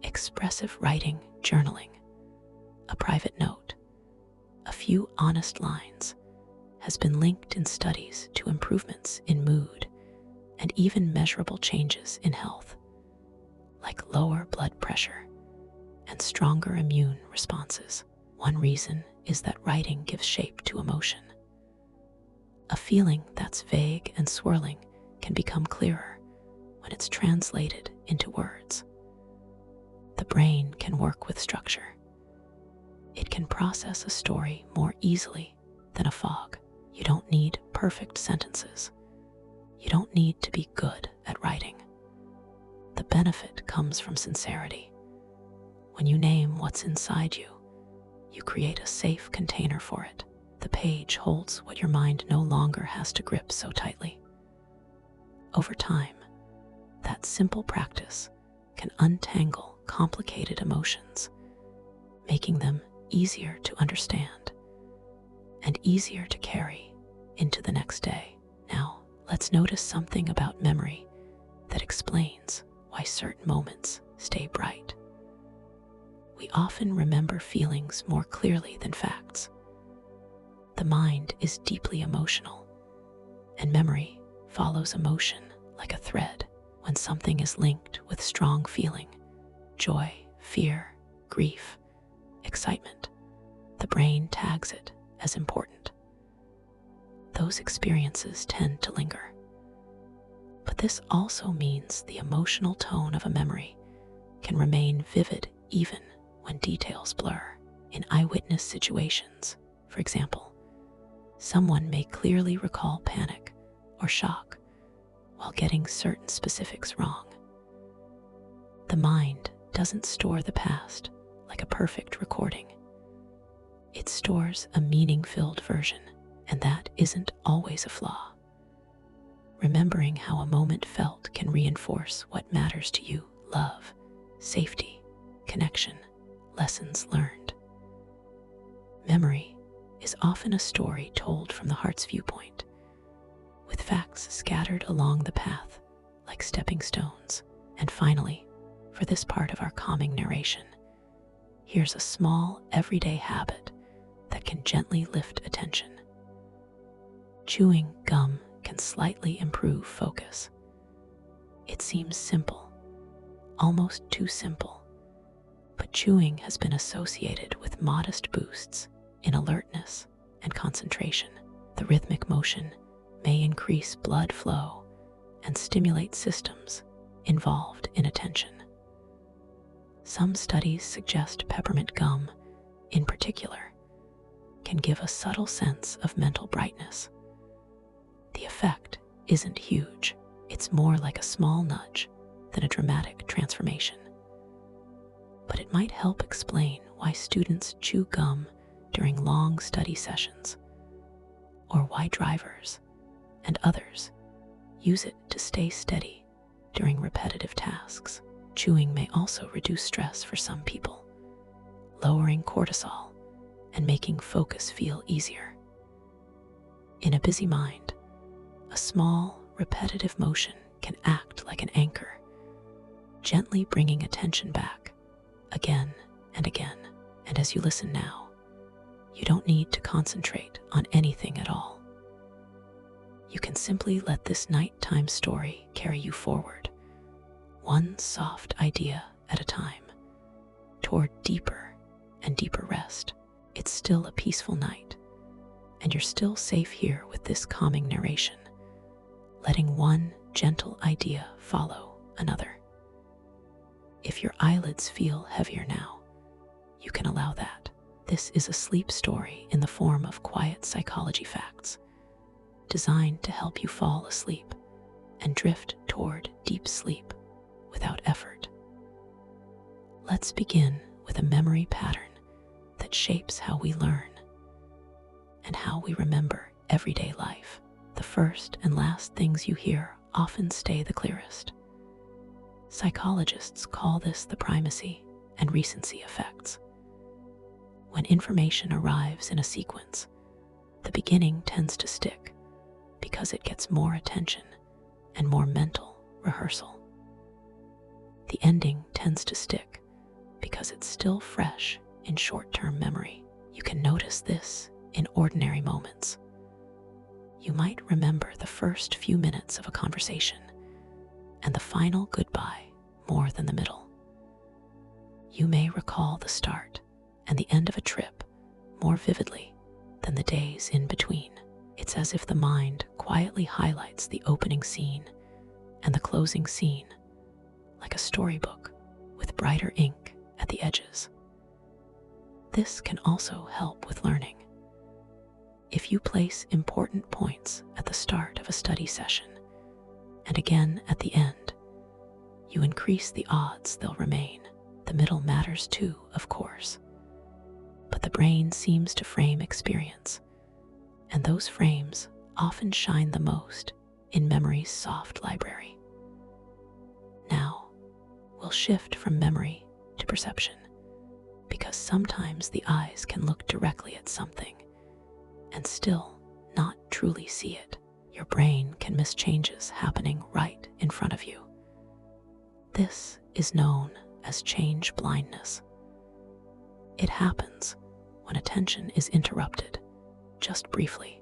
Expressive writing, journaling, a private note, a few honest lines, has been linked in studies to improvements in mood and even measurable changes in health, like lower blood pressure and stronger immune responses. One reason is that writing gives shape to emotion. A feeling that's vague and swirling can become clearer when it's translated into words. The brain can work with structure. It can process a story more easily than a fog. You don't need perfect sentences. You don't need to be good at writing. The benefit comes from sincerity. When you name what's inside you, you create a safe container for it. The page holds what your mind no longer has to grip so tightly. Over time, that simple practice can untangle complicated emotions, making them easier to understand and easier to carry into the next day. Now, let's notice something about memory that explains why certain moments stay bright. We often remember feelings more clearly than facts. The mind is deeply emotional, and memory follows emotion like a thread. When something is linked with strong feeling, joy, fear, grief, excitement, the brain tags it as important. Those experiences tend to linger. But this also means the emotional tone of a memory can remain vivid even when details blur. In eyewitness situations, for example, someone may clearly recall panic or shock while getting certain specifics wrong. The mind doesn't store the past like a perfect recording. It stores a meaning-filled version, and that isn't always a flaw. Remembering how a moment felt can reinforce what matters to you: love, safety, connection, lessons learned. Memory is often a story told from the heart's viewpoint, with facts scattered along the path like stepping stones. And finally, for this part of our calming narration, here's a small, everyday habit that can gently lift attention. Chewing gum can slightly improve focus. It seems simple, almost too simple, but chewing has been associated with modest boosts in alertness and concentration. The rhythmic motion may increase blood flow and stimulate systems involved in attention. Some studies suggest peppermint gum, in particular, can give a subtle sense of mental brightness. The effect isn't huge. It's more like a small nudge than a dramatic transformation. But it might help explain why students chew gum during long study sessions, or why drivers and others use it to stay steady during repetitive tasks. Chewing may also reduce stress for some people, lowering cortisol and making focus feel easier. In a busy mind, a small, repetitive motion can act like an anchor, gently bringing attention back again and again. And as you listen now, you don't need to concentrate on anything at all. You can simply let this nighttime story carry you forward, one soft idea at a time, toward deeper and deeper rest. It's still a peaceful night, and you're still safe here with this calming narration, letting one gentle idea follow another. If your eyelids feel heavier now, you can allow that. This is a sleep story in the form of quiet psychology facts, designed to help you fall asleep and drift toward deep sleep without effort. Let's begin with a memory pattern that shapes how we learn and how we remember everyday life. The first and last things you hear often stay the clearest. Psychologists call this the primacy and recency effects. When information arrives in a sequence, the beginning tends to stick because it gets more attention and more mental rehearsal. The ending tends to stick because it's still fresh in short-term memory. You can notice this in ordinary moments. You might remember the first few minutes of a conversation and the final goodbye more than the middle. You may recall the start and the end of a trip more vividly than the days in between. It's as if the mind quietly highlights the opening scene and the closing scene, like a storybook with brighter ink at the edges. This can also help with learning. If you place important points at the start of a study session and again at the end, you increase the odds they'll remain. The middle matters too, of course, but the brain seems to frame experience, and those frames often shine the most in memory's soft library. Now, we'll shift from memory to perception, because sometimes the eyes can look directly at something and still not truly see it. Your brain can miss changes happening right in front of you. This is known as change blindness. It happens when attention is interrupted, just briefly,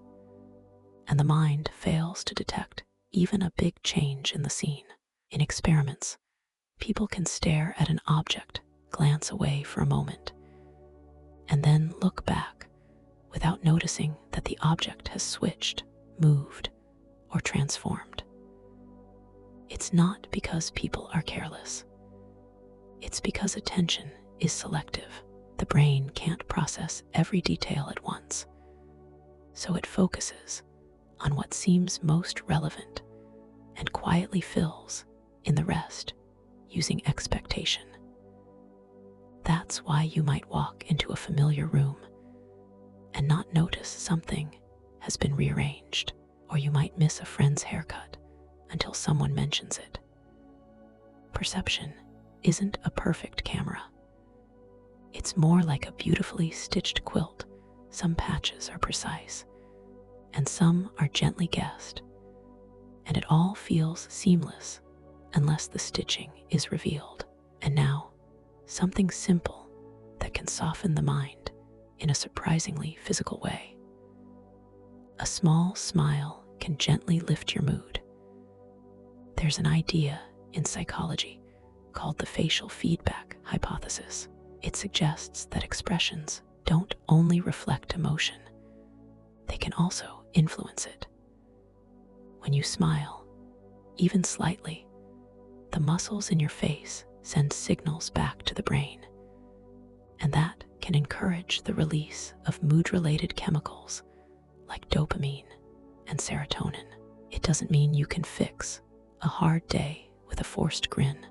and the mind fails to detect even a big change in the scene. In experiments, people can stare at an object, glance away for a moment, and then look back without noticing that the object has switched, moved, or transformed. It's not because people are careless. It's because attention is selective. The brain can't process every detail at once, so it focuses on what seems most relevant and quietly fills in the rest using expectation. That's why you might walk into a familiar room and not notice something has been rearranged, or you might miss a friend's haircut until someone mentions it. Perception isn't a perfect camera. It's more like a beautifully stitched quilt. Some patches are precise, and some are gently guessed, and it all feels seamless unless the stitching is revealed. And now, something simple that can soften the mind in a surprisingly physical way. A small smile can gently lift your mood. There's an idea in psychology called the facial feedback hypothesis. It suggests that expressions don't only reflect emotion, they can also influence it. When you smile, even slightly, the muscles in your face send signals back to the brain, and that can encourage the release of mood-related chemicals like dopamine and serotonin. It doesn't mean you can fix a hard day with a forced grin,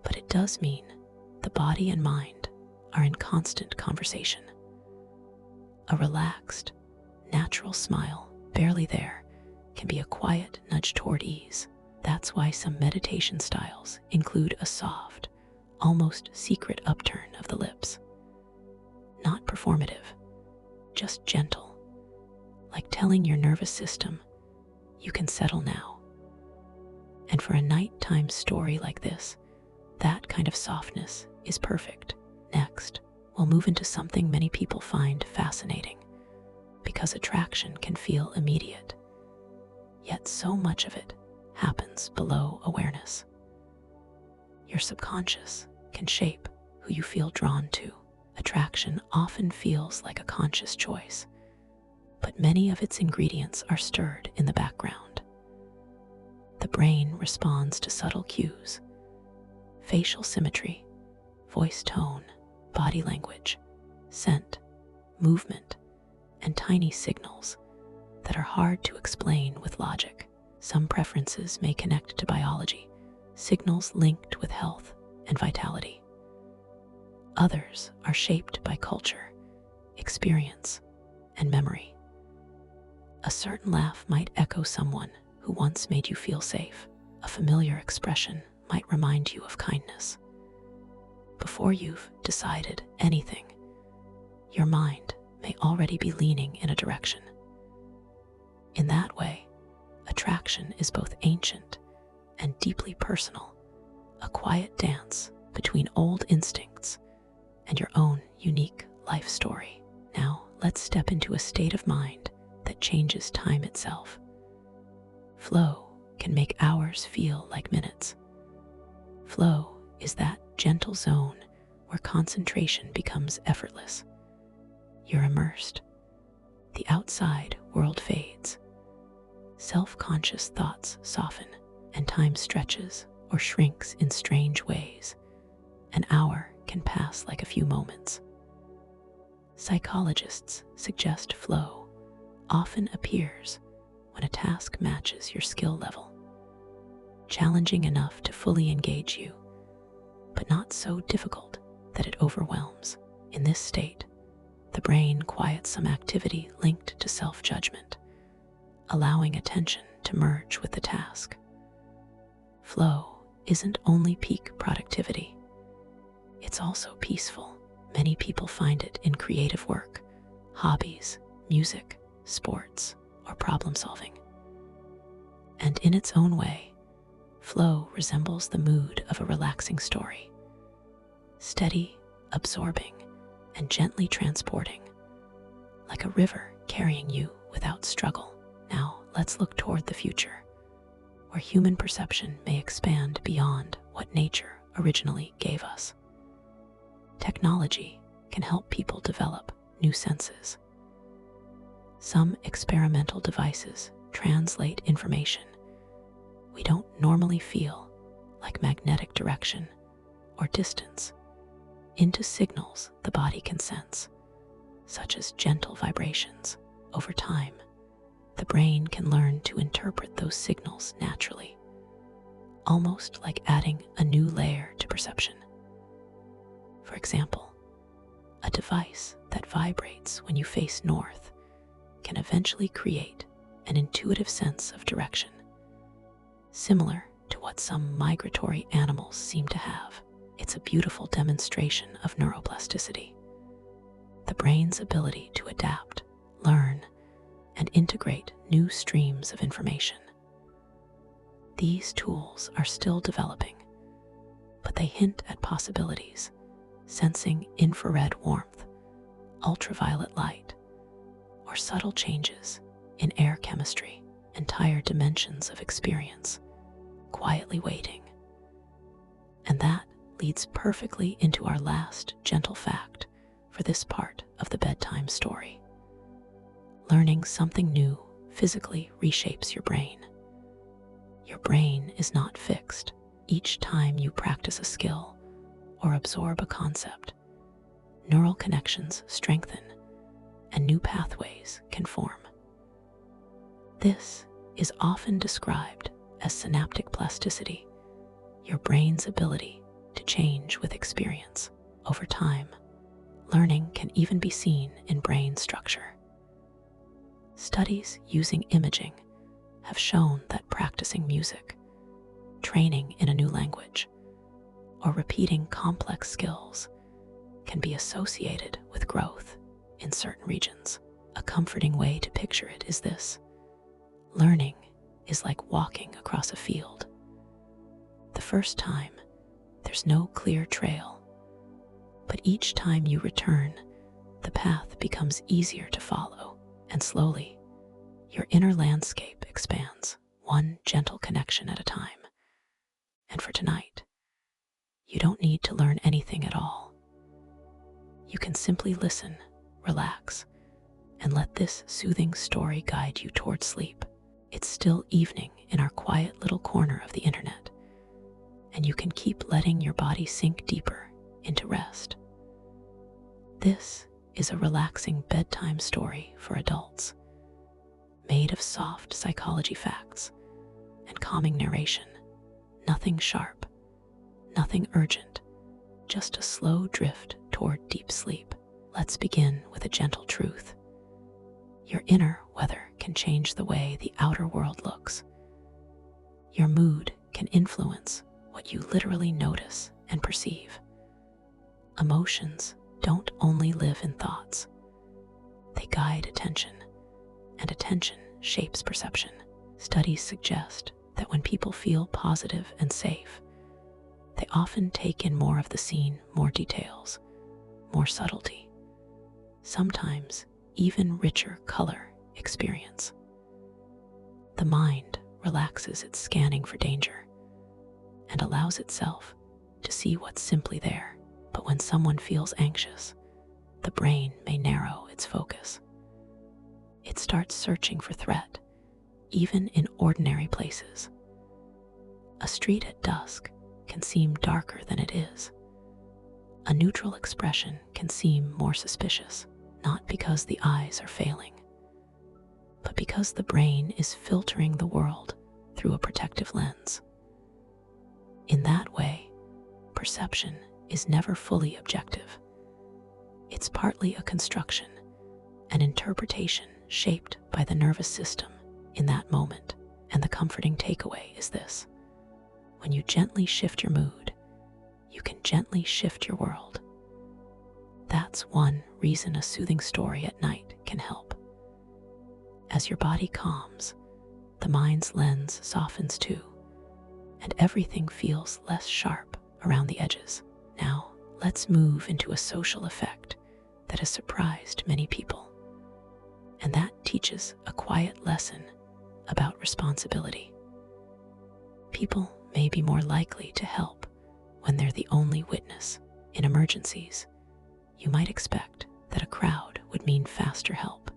but it does mean the body and mind are in constant conversation. A relaxed, natural smile, barely there, can be a quiet nudge toward ease. That's why some meditation styles include a soft, almost secret upturn of the lips. Not performative, just gentle, like telling your nervous system, you can settle now. And for a nighttime story like this, that kind of softness is perfect. Next, we'll move into something many people find fascinating, because attraction can feel immediate, yet so much of it happens below awareness. Your subconscious can shape who you feel drawn to. Attraction often feels like a conscious choice, but many of its ingredients are stirred in the background. The brain responds to subtle cues: facial symmetry, voice tone, body language, scent, movement, and tiny signals that are hard to explain with logic. Some preferences may connect to biology, signals linked with health and vitality. Others are shaped by culture, experience, and memory. A certain laugh might echo someone who once made you feel safe. A familiar expression might remind you of kindness. Before you've decided anything, your mind may already be leaning in a direction. In that way, attraction is both ancient and deeply personal, a quiet dance between old instincts and your own unique life story. Now, let's step into a state of mind that changes time itself. Flow can make hours feel like minutes. Flow is that gentle zone where concentration becomes effortless. You're immersed. The outside world fades. Self-conscious thoughts soften, and time stretches or shrinks in strange ways. An hour can pass like a few moments. Psychologists suggest flow often appears when a task matches your skill level, challenging enough to fully engage you, but not so difficult that it overwhelms. In this state, the brain quiets some activity linked to self-judgment, allowing attention to merge with the task. Flow isn't only peak productivity, it's also peaceful. Many people find it in creative work, hobbies, music, sports, or problem solving. And in its own way, flow resembles the mood of a relaxing story. Steady, absorbing, and gently transporting, like a river carrying you without struggle. Now, let's look toward the future, where human perception may expand beyond what nature originally gave us. Technology can help people develop new senses. Some experimental devices translate information we don't normally feel, like magnetic direction or distance, into signals the body can sense, such as gentle vibrations. Over time, the brain can learn to interpret those signals naturally, almost like adding a new layer to perception. For example, a device that vibrates when you face north can eventually create an intuitive sense of direction, similar to what some migratory animals seem to have. It's a beautiful demonstration of neuroplasticity, the brain's ability to adapt, learn, and integrate new streams of information. These tools are still developing, but they hint at possibilities, sensing infrared warmth, ultraviolet light, or subtle changes in air chemistry, entire dimensions of experience, quietly waiting. And that leads perfectly into our last gentle fact for this part of the bedtime story. Learning something new physically reshapes your brain. Your brain is not fixed. Each time you practice a skill or absorb a concept, neural connections strengthen and new pathways can form. This is often described as synaptic plasticity, your brain's ability to change with experience. Over time, learning can even be seen in brain structure. Studies using imaging have shown that practicing music, training in a new language, or repeating complex skills can be associated with growth in certain regions. A comforting way to picture it is this: learning is like walking across a field. The first time, there's no clear trail, but each time you return, the path becomes easier to follow, and slowly, your inner landscape expands, one gentle connection at a time. And for tonight, you don't need to learn anything at all. You can simply listen, relax, and let this soothing story guide you toward sleep. It's still evening in our quiet little corner of the internet, and you can keep letting your body sink deeper into rest. This is a relaxing bedtime story for adults, made of soft psychology facts and calming narration. Nothing sharp, nothing urgent, just a slow drift toward deep sleep. Let's begin with a gentle truth. Your inner weather can change the way the outer world looks. Your mood can influence what you literally notice and perceive. Emotions don't only live in thoughts. They guide attention, and attention shapes perception. Studies suggest that when people feel positive and safe, they often take in more of the scene, more details, more subtlety, sometimes even richer color experience. The mind relaxes its scanning for danger and allows itself to see what's simply there. But when someone feels anxious, the brain may narrow its focus. It starts searching for threat, even in ordinary places. A street at dusk can seem darker than it is. A neutral expression can seem more suspicious, not because the eyes are failing, but because the brain is filtering the world through a protective lens. In that way, perception is never fully objective. It's partly a construction, an interpretation shaped by the nervous system in that moment. And the comforting takeaway is this: when you gently shift your mood, you can gently shift your world. That's one reason a soothing story at night can help. As your body calms, the mind's lens softens too, and everything feels less sharp around the edges. Now, let's move into a social effect that has surprised many people, and that teaches a quiet lesson about responsibility. People may be more likely to help when they're the only witness. In emergencies, you might expect that a crowd would mean faster help.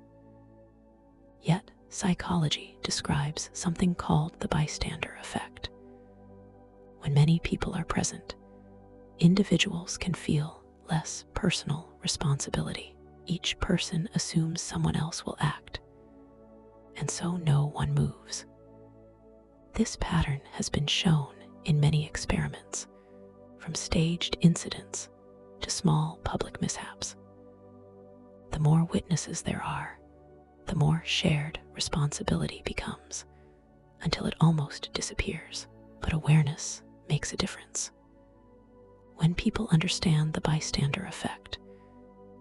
Yet, psychology describes something called the bystander effect. When many people are present, individuals can feel less personal responsibility. Each person assumes someone else will act, and so no one moves. This pattern has been shown in many experiments, from staged incidents to small public mishaps. The more witnesses there are, the more shared responsibility becomes, until it almost disappears. But awareness makes a difference. When people understand the bystander effect,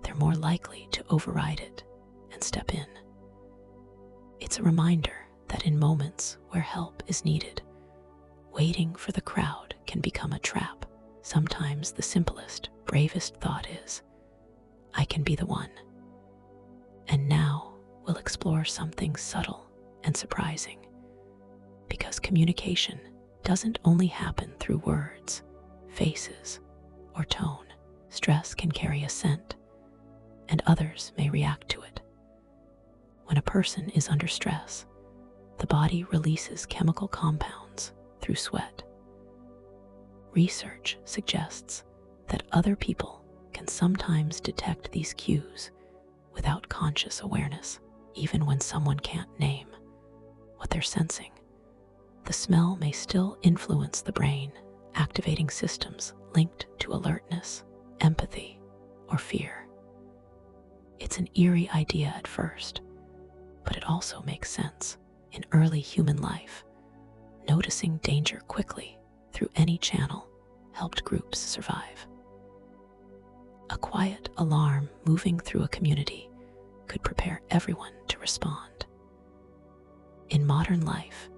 they're more likely to override it and step in. It's a reminder that in moments where help is needed, waiting for the crowd can become a trap. Sometimes the simplest, bravest thought is, I can be the one. And now we'll explore something subtle and surprising, because communication doesn't only happen through words, faces, or tone. Stress can carry a scent, and others may react to it. When a person is under stress, the body releases chemical compounds through sweat. Research suggests that other people can sometimes detect these cues without conscious awareness. Even when someone can't name what they're sensing, the smell may still influence the brain, activating systems linked to alertness, empathy, or fear. It's an eerie idea at first, but it also makes sense. In early human life, noticing danger quickly through any channel helped groups survive. A quiet alarm moving through a community could prepare everyone to respond. In modern life,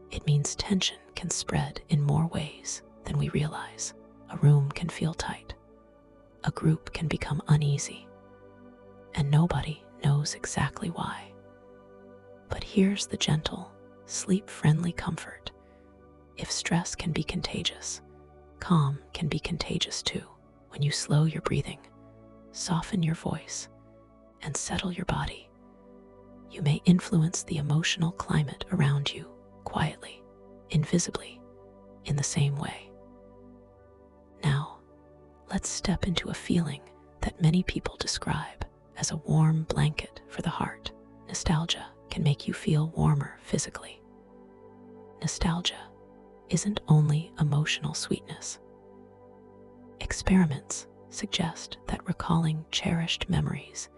it means tension can spread in more ways than we realize. A room can feel tight, a group can become uneasy, and nobody knows exactly why. But here's the gentle, sleep-friendly comfort. If stress can be contagious, calm can be contagious too. When you slow your breathing, soften your voice, and settle your body, you may influence the emotional climate around you quietly, invisibly, in the same way. Now, let's step into a feeling that many people describe as a warm blanket for the heart. Nostalgia can make you feel warmer physically. Nostalgia isn't only emotional sweetness. Experiments suggest that recalling cherished memories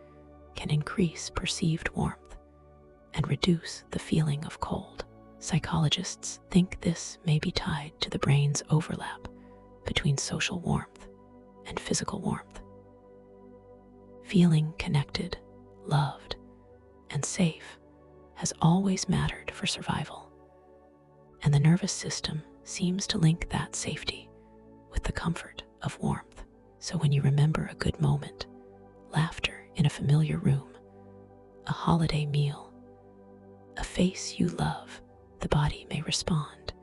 can increase perceived warmth and reduce the feeling of cold. Psychologists think this may be tied to the brain's overlap between social warmth and physical warmth. Feeling connected, loved, and safe has always mattered for survival, and the nervous system seems to link that safety with the comfort of warmth. So when you remember a good moment, laughter in a familiar room, a holiday meal, a face you love, the body may respond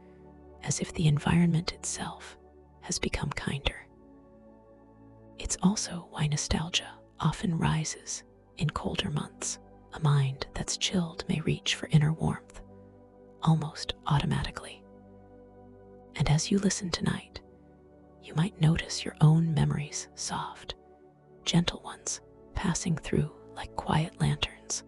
as if the environment itself has become kinder. It's also why nostalgia often rises in colder months. A mind that's chilled may reach for inner warmth almost automatically. And as you listen tonight, you might notice your own memories soft, gentle ones passing through like quiet lanterns,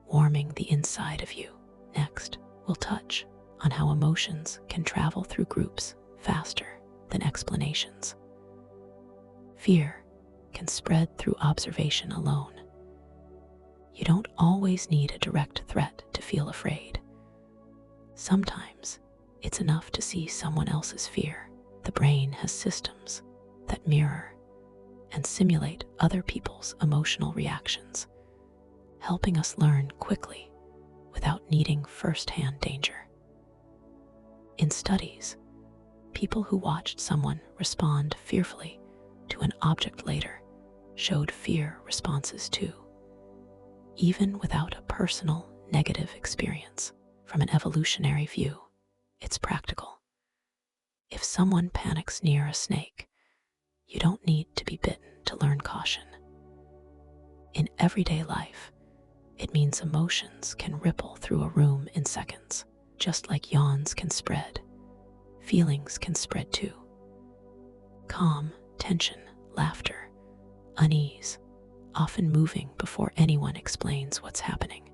warming the inside of you. Next, we'll touch on how emotions can travel through groups faster than explanations. Fear can spread through observation alone. You don't always need a direct threat to feel afraid. Sometimes it's enough to see someone else's fear. The brain has systems that mirror and simulate other people's emotional reactions, helping us learn quickly without needing first-hand danger. In studies, people who watched someone respond fearfully to an object later showed fear responses too, even without a personal negative experience. From an evolutionary view, it's practical. If someone panics near a snake, you don't need to be bitten to learn caution. In everyday life, it means emotions can ripple through a room in seconds. Just like yawns can spread, feelings can spread too. Calm, tension, laughter, unease, often moving before anyone explains what's happening.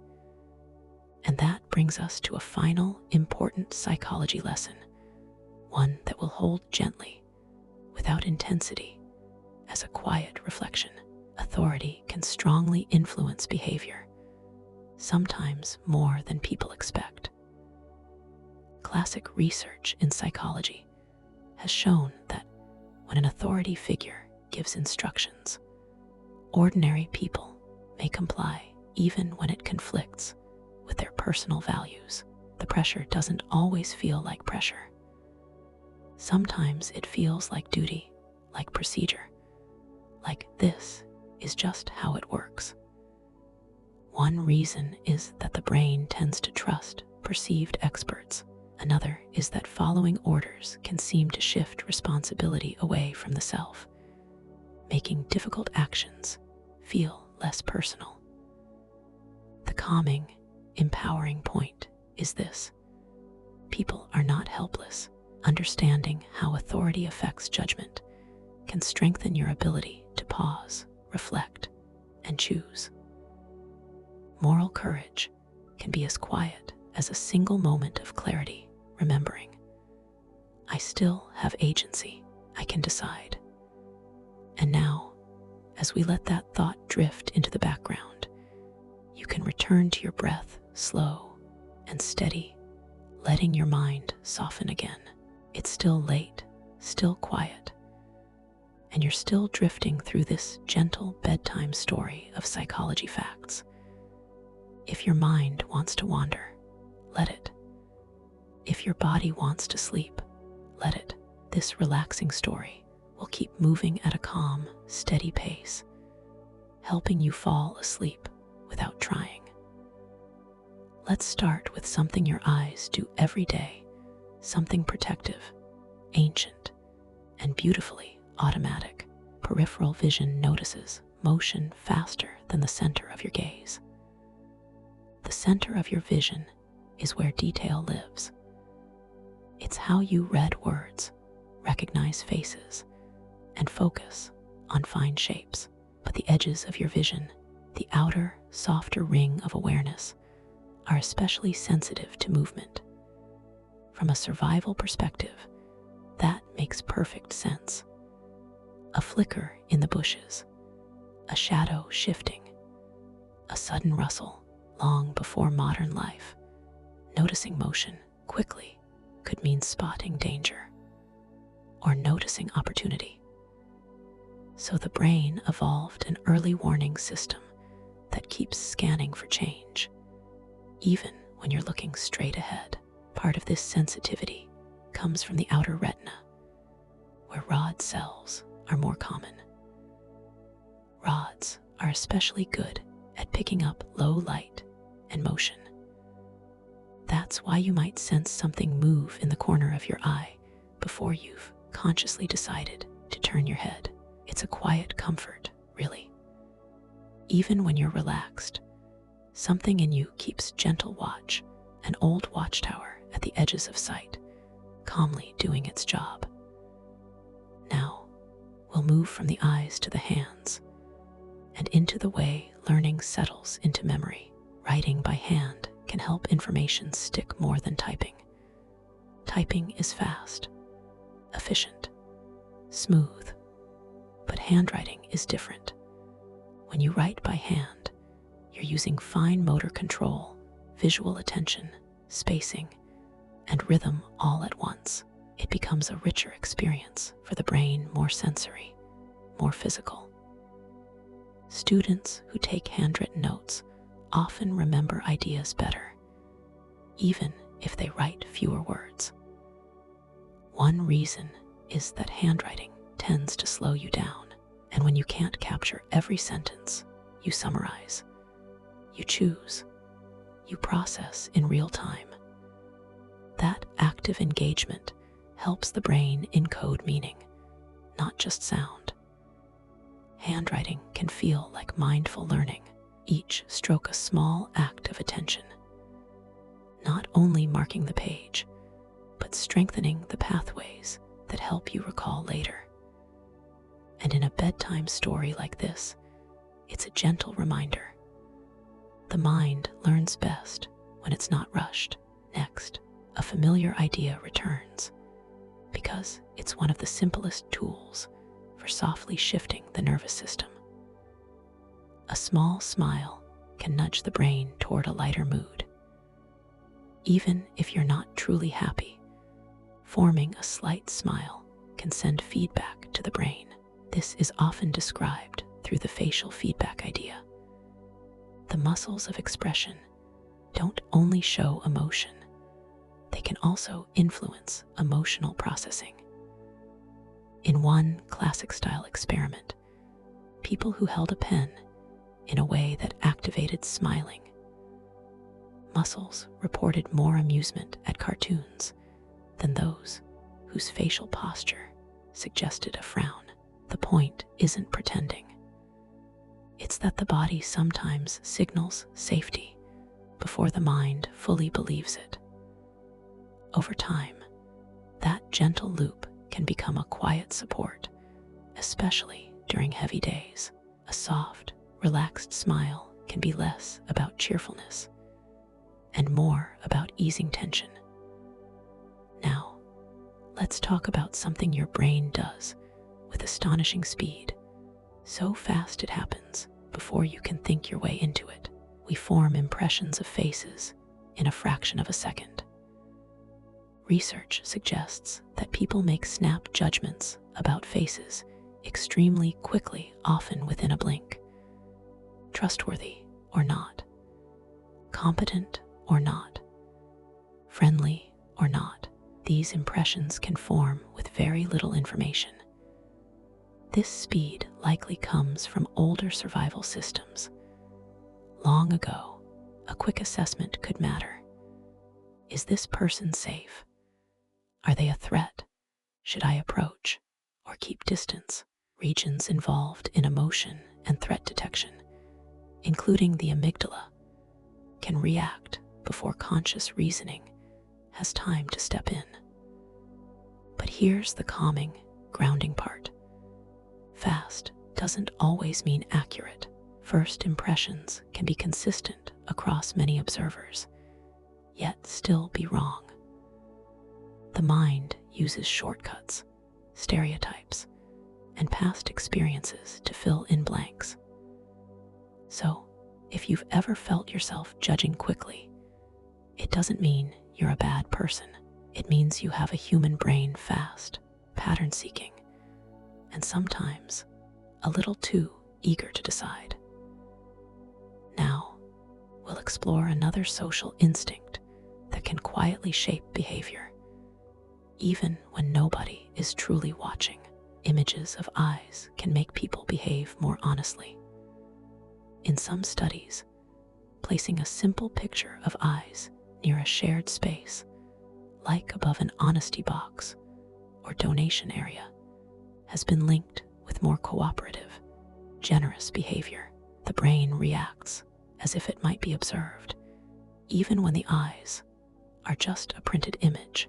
And that brings us to a final, important psychology lesson, one that will hold gently, without intensity, as a quiet reflection. Authority can strongly influence behavior, sometimes more than people expect. Classic research in psychology has shown that when an authority figure gives instructions, ordinary people may comply even when it conflicts with their personal values. The pressure doesn't always feel like pressure. Sometimes it feels like duty, like procedure, like this is just how it works. One reason is that the brain tends to trust perceived experts. Another is that following orders can seem to shift responsibility away from the self, making difficult actions feel less personal. The calming, empowering point is this: people are not helpless. Understanding how authority affects judgment can strengthen your ability to pause, reflect, and choose. Moral courage can be as quiet as a single moment of clarity, remembering, I still have agency, I can decide. And now, as we let that thought drift into the background, you can return to your breath, slow and steady, letting your mind soften again. It's still late, still quiet, and you're still drifting through this gentle bedtime story of psychology facts. If your mind wants to wander, let it. If your body wants to sleep, let it. This relaxing story will keep moving at a calm, steady pace, helping you fall asleep without trying. Let's start with something your eyes do every day, something protective, ancient, and beautifully automatic. Peripheral vision notices motion faster than the center of your gaze. The center of your vision is where detail lives. It's how you read words, recognize faces, and focus on fine shapes. But the edges of your vision, the outer, softer ring of awareness, are especially sensitive to movement. From a survival perspective, that makes perfect sense. A flicker in the bushes, a shadow shifting, a sudden rustle long before modern life. Noticing motion quickly could mean spotting danger or noticing opportunity. So the brain evolved an early warning system that keeps scanning for change, even when you're looking straight ahead. Part of this sensitivity comes from the outer retina, where rod cells are more common. Rods are especially good at picking up low light and motion. That's why you might sense something move in the corner of your eye before you've consciously decided to turn your head. It's a quiet comfort, really. Even when you're relaxed, something in you keeps gentle watch, an old watchtower at the edges of sight, calmly doing its job. Now, we'll move from the eyes to the hands and into the way learning settles into memory. Writing by hand can help information stick more than typing. Typing is fast, efficient, smooth, but handwriting is different. When you write by hand, you're using fine motor control, visual attention, spacing, and rhythm all at once. It becomes a richer experience for the brain, more sensory, more physical. Students who take handwritten notes often remember ideas better, even if they write fewer words. One reason is that handwriting tends to slow you down, and when you can't capture every sentence, you summarize, you choose, you process in real time. That active engagement helps the brain encode meaning, not just sound. Handwriting can feel like mindful learning, each stroke a small act of attention, not only marking the page, but strengthening the pathways that help you recall later. And in a bedtime story like this, it's a gentle reminder. The mind learns best when it's not rushed. Next, a familiar idea returns, because it's one of the simplest tools for softly shifting the nervous system. A small smile can nudge the brain toward a lighter mood. Even if you're not truly happy, forming a slight smile can send feedback to the brain. This is often described through the facial feedback idea. The muscles of expression don't only show emotion, they can also influence emotional processing. In one classic-style experiment, people who held a pen in a way that activated smiling muscles reported more amusement at cartoons than those whose facial posture suggested a frown. The point isn't pretending. It's that the body sometimes signals safety before the mind fully believes it. Over time, that gentle loop can become a quiet support, especially during heavy days. A soft, relaxed smile can be less about cheerfulness and more about easing tension. Now, let's talk about something your brain does with astonishing speed. So fast it happens before you can think your way into it. We form impressions of faces in a fraction of a second. Research suggests that people make snap judgments about faces extremely quickly, often within a blink. Trustworthy or not, competent or not, friendly or not, these impressions can form with very little information. This speed likely comes from older survival systems. Long ago, a quick assessment could matter. Is this person safe? Are they a threat? Should I approach or keep distance? Regions involved in emotion and threat detection, including the amygdala, can react before conscious reasoning has time to step in. But here's the calming, grounding part. Fast doesn't always mean accurate. First impressions can be consistent across many observers, yet still be wrong. The mind uses shortcuts, stereotypes, and past experiences to fill in blanks. So, if you've ever felt yourself judging quickly, it doesn't mean you're a bad person. It means you have a human brain, fast, pattern-seeking, and sometimes a little too eager to decide. Now, we'll explore another social instinct that can quietly shape behavior, even when nobody is truly watching. Images of eyes can make people behave more honestly. In some studies, placing a simple picture of eyes near a shared space, like above an honesty box or donation area, has been linked with more cooperative, generous behavior. The brain reacts as if it might be observed, even when the eyes are just a printed image.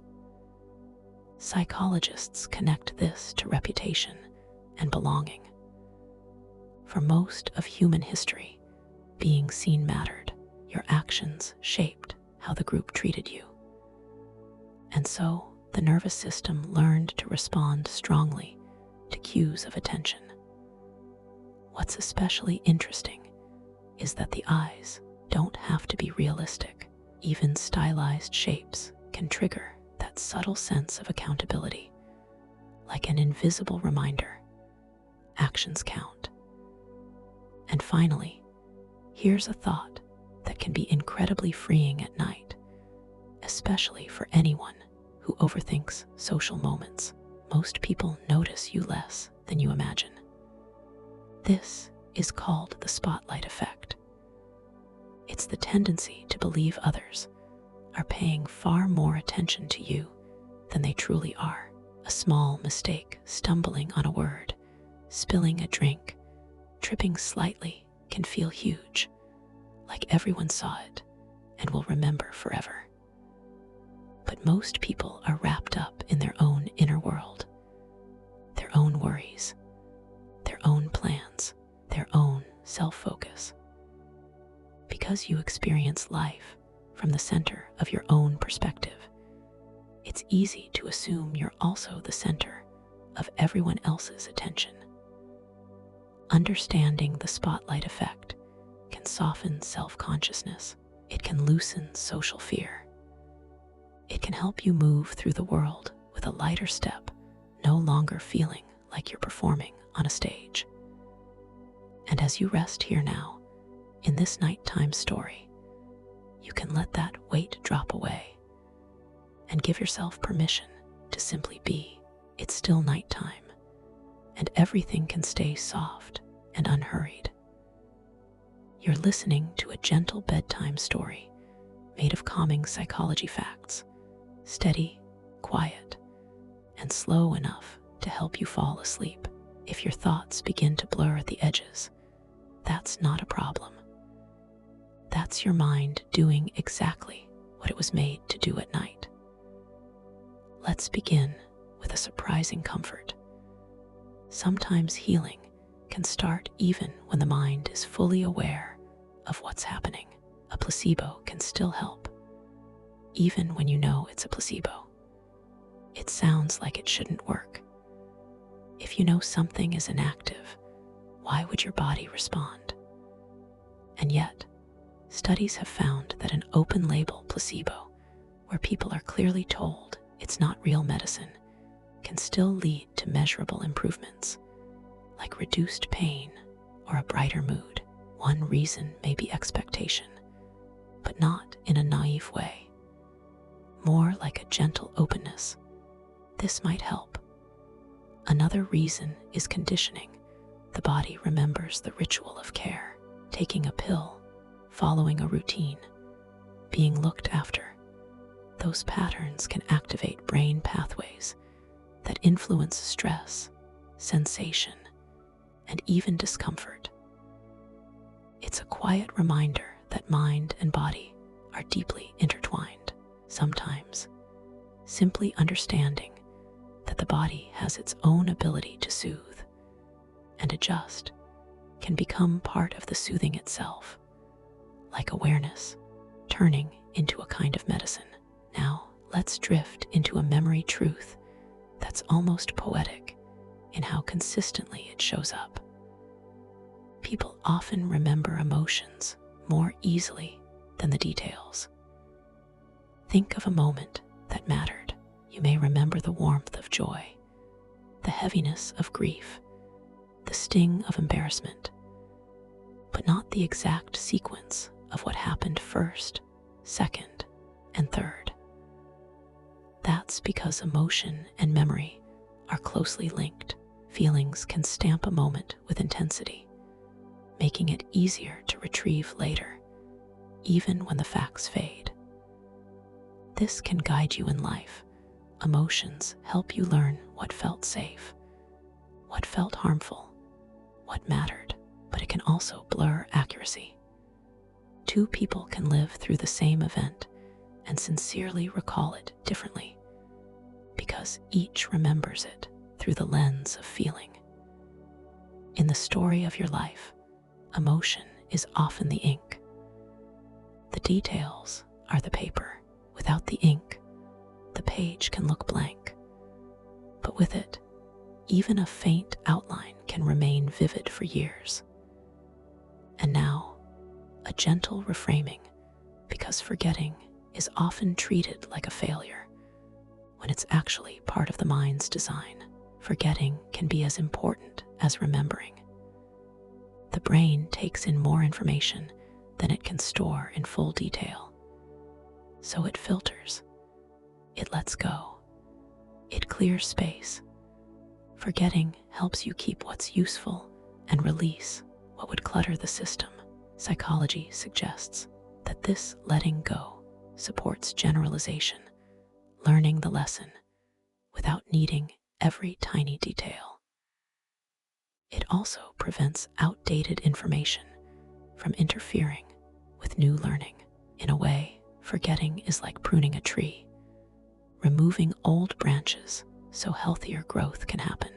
Psychologists connect this to reputation and belonging. For most of human history, being seen mattered. Your actions shaped how the group treated you. And so, the nervous system learned to respond strongly to cues of attention. What's especially interesting is that the eyes don't have to be realistic. Even stylized shapes can trigger that subtle sense of accountability, like an invisible reminder. Actions count. And finally, here's a thought that can be incredibly freeing at night, especially for anyone who overthinks social moments. Most people notice you less than you imagine. This is called the spotlight effect. It's the tendency to believe others are paying far more attention to you than they truly are. A small mistake, stumbling on a word, spilling a drink, tripping slightly can feel huge, like everyone saw it and will remember forever. But most people are wrapped up in their own inner world, their own worries, their own plans, their own self-focus. Because you experience life from the center of your own perspective, it's easy to assume you're also the center of everyone else's attention. Understanding the spotlight effect can soften self-consciousness. It can loosen social fear. It can help you move through the world with a lighter step, no longer feeling like you're performing on a stage. And as you rest here now, in this nighttime story, you can let that weight drop away and give yourself permission to simply be. It's still nighttime, and everything can stay soft and unhurried. You're listening to a gentle bedtime story made of calming psychology facts, steady, quiet, and slow enough to help you fall asleep. If your thoughts begin to blur at the edges, that's not a problem. That's your mind doing exactly what it was made to do at night. Let's begin with a surprising comfort. Sometimes healing can start even when the mind is fully aware of what's happening. A placebo can still help, even when you know it's a placebo. It sounds like it shouldn't work. If you know something is inactive, why would your body respond? And yet, studies have found that an open-label placebo, where people are clearly told it's not real medicine, can still lead to measurable improvements, like reduced pain or a brighter mood. One reason may be expectation, but not in a naive way. More like a gentle openness. This might help. Another reason is conditioning. The body remembers the ritual of care, taking a pill, following a routine, being looked after. Those patterns can activate brain pathways that influence stress, sensation, and even discomfort. It's a quiet reminder that mind and body are deeply intertwined. Sometimes, simply understanding that the body has its own ability to soothe and adjust can become part of the soothing itself, like awareness turning into a kind of medicine. Now, let's drift into a memory truth that's almost poetic in how consistently it shows up. People often remember emotions more easily than the details. Think of a moment that mattered. You may remember the warmth of joy, the heaviness of grief, the sting of embarrassment, but not the exact sequence of what happened first, second, and third. That's because emotion and memory are closely linked. Feelings can stamp a moment with intensity, making it easier to retrieve later, even when the facts fade. This can guide you in life. Emotions help you learn what felt safe, what felt harmful, what mattered, but it can also blur accuracy. Two people can live through the same event and sincerely recall it differently, because each remembers it through the lens of feeling. In the story of your life, emotion is often the ink. The details are the paper. Without the ink, the page can look blank. But with it, even a faint outline can remain vivid for years. And now, a gentle reframing, because forgetting is often treated like a failure, when it's actually part of the mind's design. Forgetting can be as important as remembering. The brain takes in more information than it can store in full detail. So it filters, it lets go, it clears space. Forgetting helps you keep what's useful and release what would clutter the system. Psychology suggests that this letting go supports generalization, learning the lesson without needing every tiny detail. It also prevents outdated information from interfering with new learning. In a way, forgetting is like pruning a tree, removing old branches so healthier growth can happen.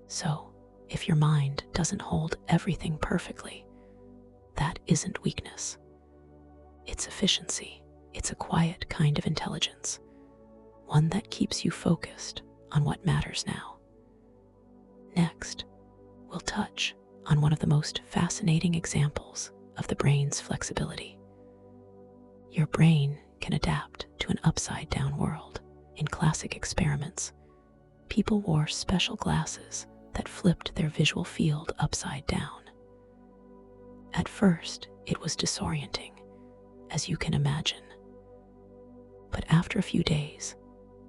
So, if your mind doesn't hold everything perfectly, that isn't weakness. It's efficiency. It's a quiet kind of intelligence, one that keeps you focused on what matters now. Next, we'll touch on one of the most fascinating examples of the brain's flexibility. Your brain can adapt to an upside-down world. In classic experiments, people wore special glasses that flipped their visual field upside down. At first, it was disorienting, as you can imagine. But after a few days,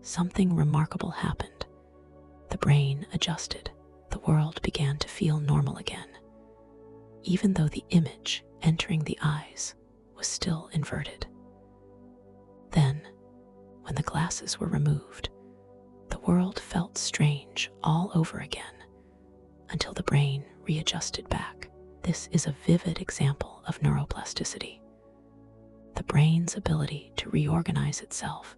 something remarkable happened. The brain adjusted. The world began to feel normal again, even though the image entering the eyes was still inverted. Then, when the glasses were removed, the world felt strange all over again until the brain readjusted back. This is a vivid example of neuroplasticity, the brain's ability to reorganize itself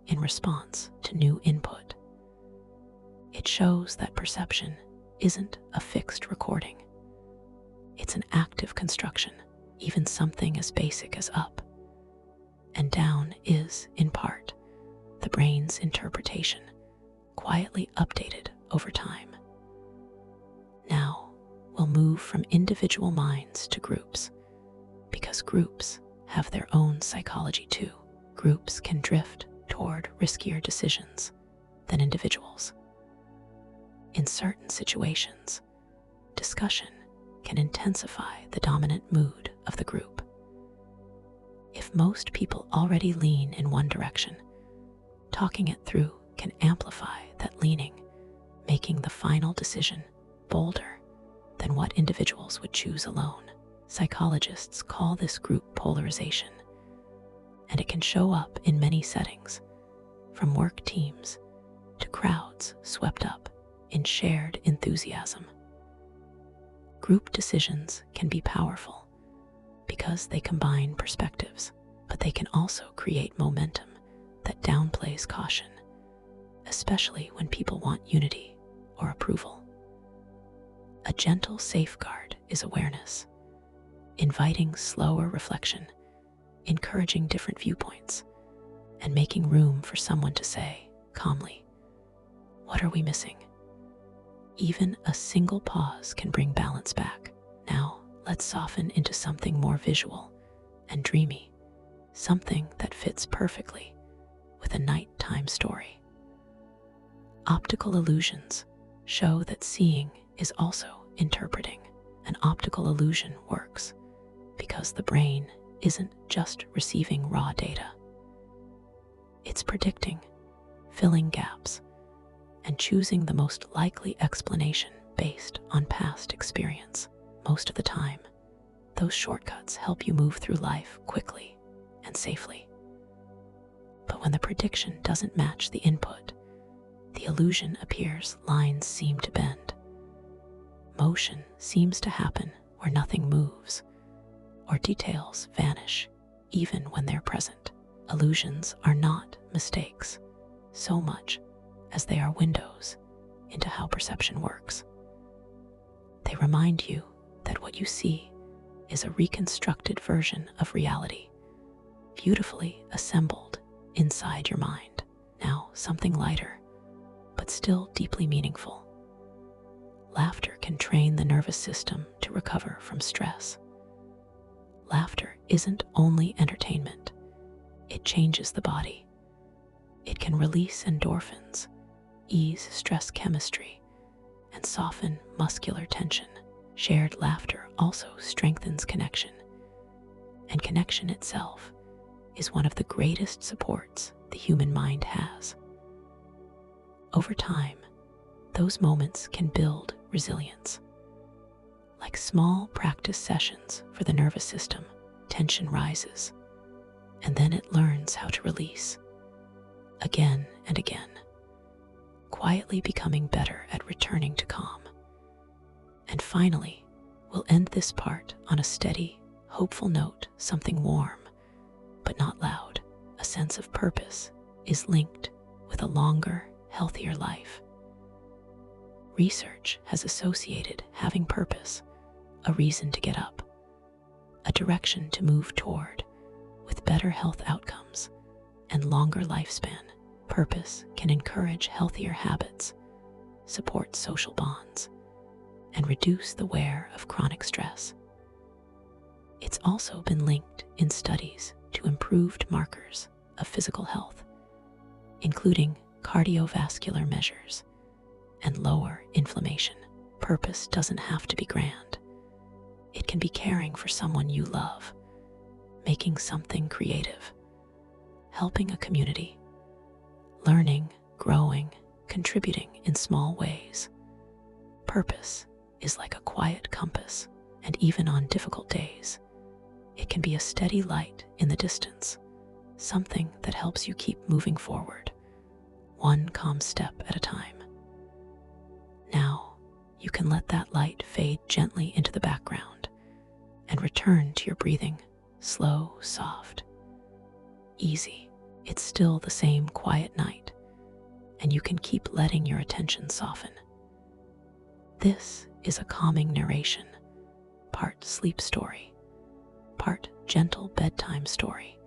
in response to new input. It shows that perception isn't a fixed recording. It's an active construction. Even something as basic as up and down is, in part, the brain's interpretation, quietly updated over time. Now, we'll move from individual minds to groups, because groups have their own psychology too. Groups can drift toward riskier decisions than individuals. In certain situations, discussion can intensify the dominant mood of the group. If most people already lean in one direction, talking it through can amplify that leaning, making the final decision bolder than what individuals would choose alone. Psychologists call this group polarization, and it can show up in many settings, from work teams to crowds swept up in shared enthusiasm. Group decisions can be powerful because they combine perspectives, but they can also create momentum that downplays caution, especially when people want unity or approval. A gentle safeguard is awareness, inviting slower reflection, encouraging different viewpoints, and making room for someone to say, calmly, "What are we missing?" Even a single pause can bring balance back. Now, let's soften into something more visual and dreamy, something that fits perfectly with a nighttime story. Optical illusions show that seeing is also interpreting. An optical illusion works because the brain isn't just receiving raw data. It's predicting, filling gaps, and choosing the most likely explanation based on past experience. Most of the time, those shortcuts help you move through life quickly and safely. But when the prediction doesn't match the input, the illusion appears. Lines seem to bend. Motion seems to happen where nothing moves, or details vanish even when they're present. Illusions are not mistakes so much as they are windows into how perception works. They remind you that what you see is a reconstructed version of reality, beautifully assembled inside your mind. Now, something lighter, but still deeply meaningful. Laughter can train the nervous system to recover from stress. Laughter isn't only entertainment, it changes the body. It can release endorphins, ease stress chemistry, and soften muscular tension. Shared laughter also strengthens connection, and connection itself is one of the greatest supports the human mind has. Over time, those moments can build resilience. Like small practice sessions for the nervous system, tension rises, and then it learns how to release again and again, quietly becoming better at returning to calm. And finally, we'll end this part on a steady, hopeful note, something warm, but not loud. A sense of purpose is linked with a longer, healthier life. Research has associated having purpose, a reason to get up, a direction to move toward, with better health outcomes and longer lifespan. Purpose can encourage healthier habits, support social bonds, and reduce the wear of chronic stress. It's also been linked in studies to improved markers of physical health, including cardiovascular measures and lower inflammation. Purpose doesn't have to be grand. It can be caring for someone you love, making something creative, helping a community, learning, growing, contributing in small ways. Purpose is like a quiet compass, and even on difficult days, it can be a steady light in the distance, something that helps you keep moving forward, one calm step at a time. Now, you can let that light fade gently into the background and return to your breathing, slow, soft, easy. It's still the same quiet night, and you can keep letting your attention soften. This is a calming narration, part sleep story, part gentle bedtime story,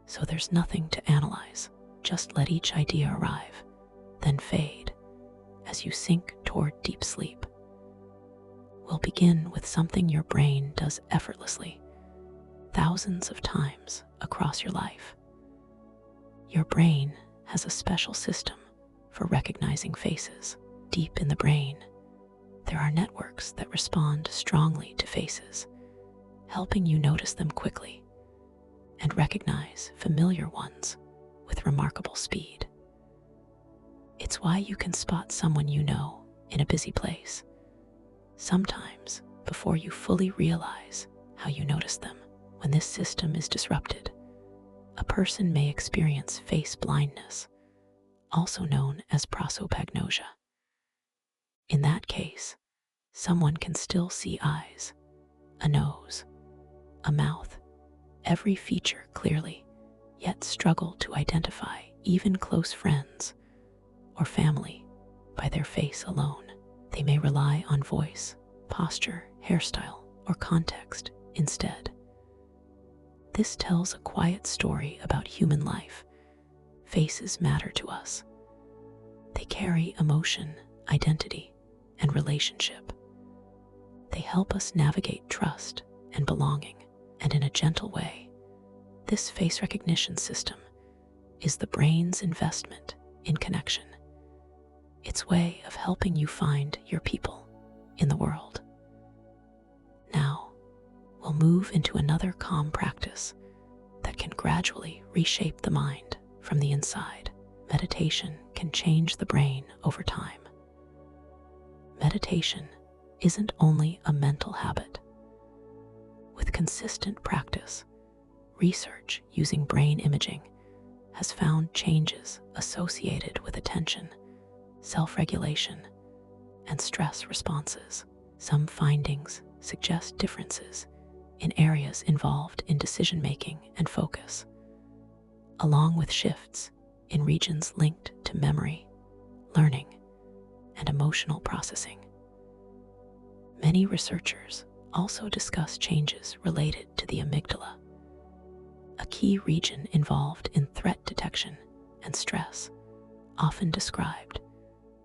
so there's nothing to analyze. Just let each idea arrive, then fade as you sink toward deep sleep. We'll begin with something your brain does effortlessly, thousands of times across your life. Your brain has a special system for recognizing faces. Deep in the brain, there are networks that respond strongly to faces, helping you notice them quickly and recognize familiar ones with remarkable speed. It's why you can spot someone you know in a busy place, sometimes before you fully realize how you noticed them. When this system is disrupted, a person may experience face blindness, also known as prosopagnosia. In that case, someone can still see eyes, a nose, a mouth, every feature clearly, yet struggle to identify even close friends or family by their face alone. They may rely on voice, posture, hairstyle, or context instead. This tells a quiet story about human life. Faces matter to us. They carry emotion, identity, and relationship. They help us navigate trust and belonging, and in a gentle way, this face recognition system is the brain's investment in connection. Its way of helping you find your people in the world. Now, we'll move into another calm practice that can gradually reshape the mind from the inside. Meditation can change the brain over time. Meditation isn't only a mental habit. With consistent practice, research using brain imaging has found changes associated with attention, self-regulation, and stress responses. Some findings suggest differences in areas involved in decision-making and focus, along with shifts in regions linked to memory, learning, and emotional processing. Many researchers also discuss changes related to the amygdala, a key region involved in threat detection and stress, often described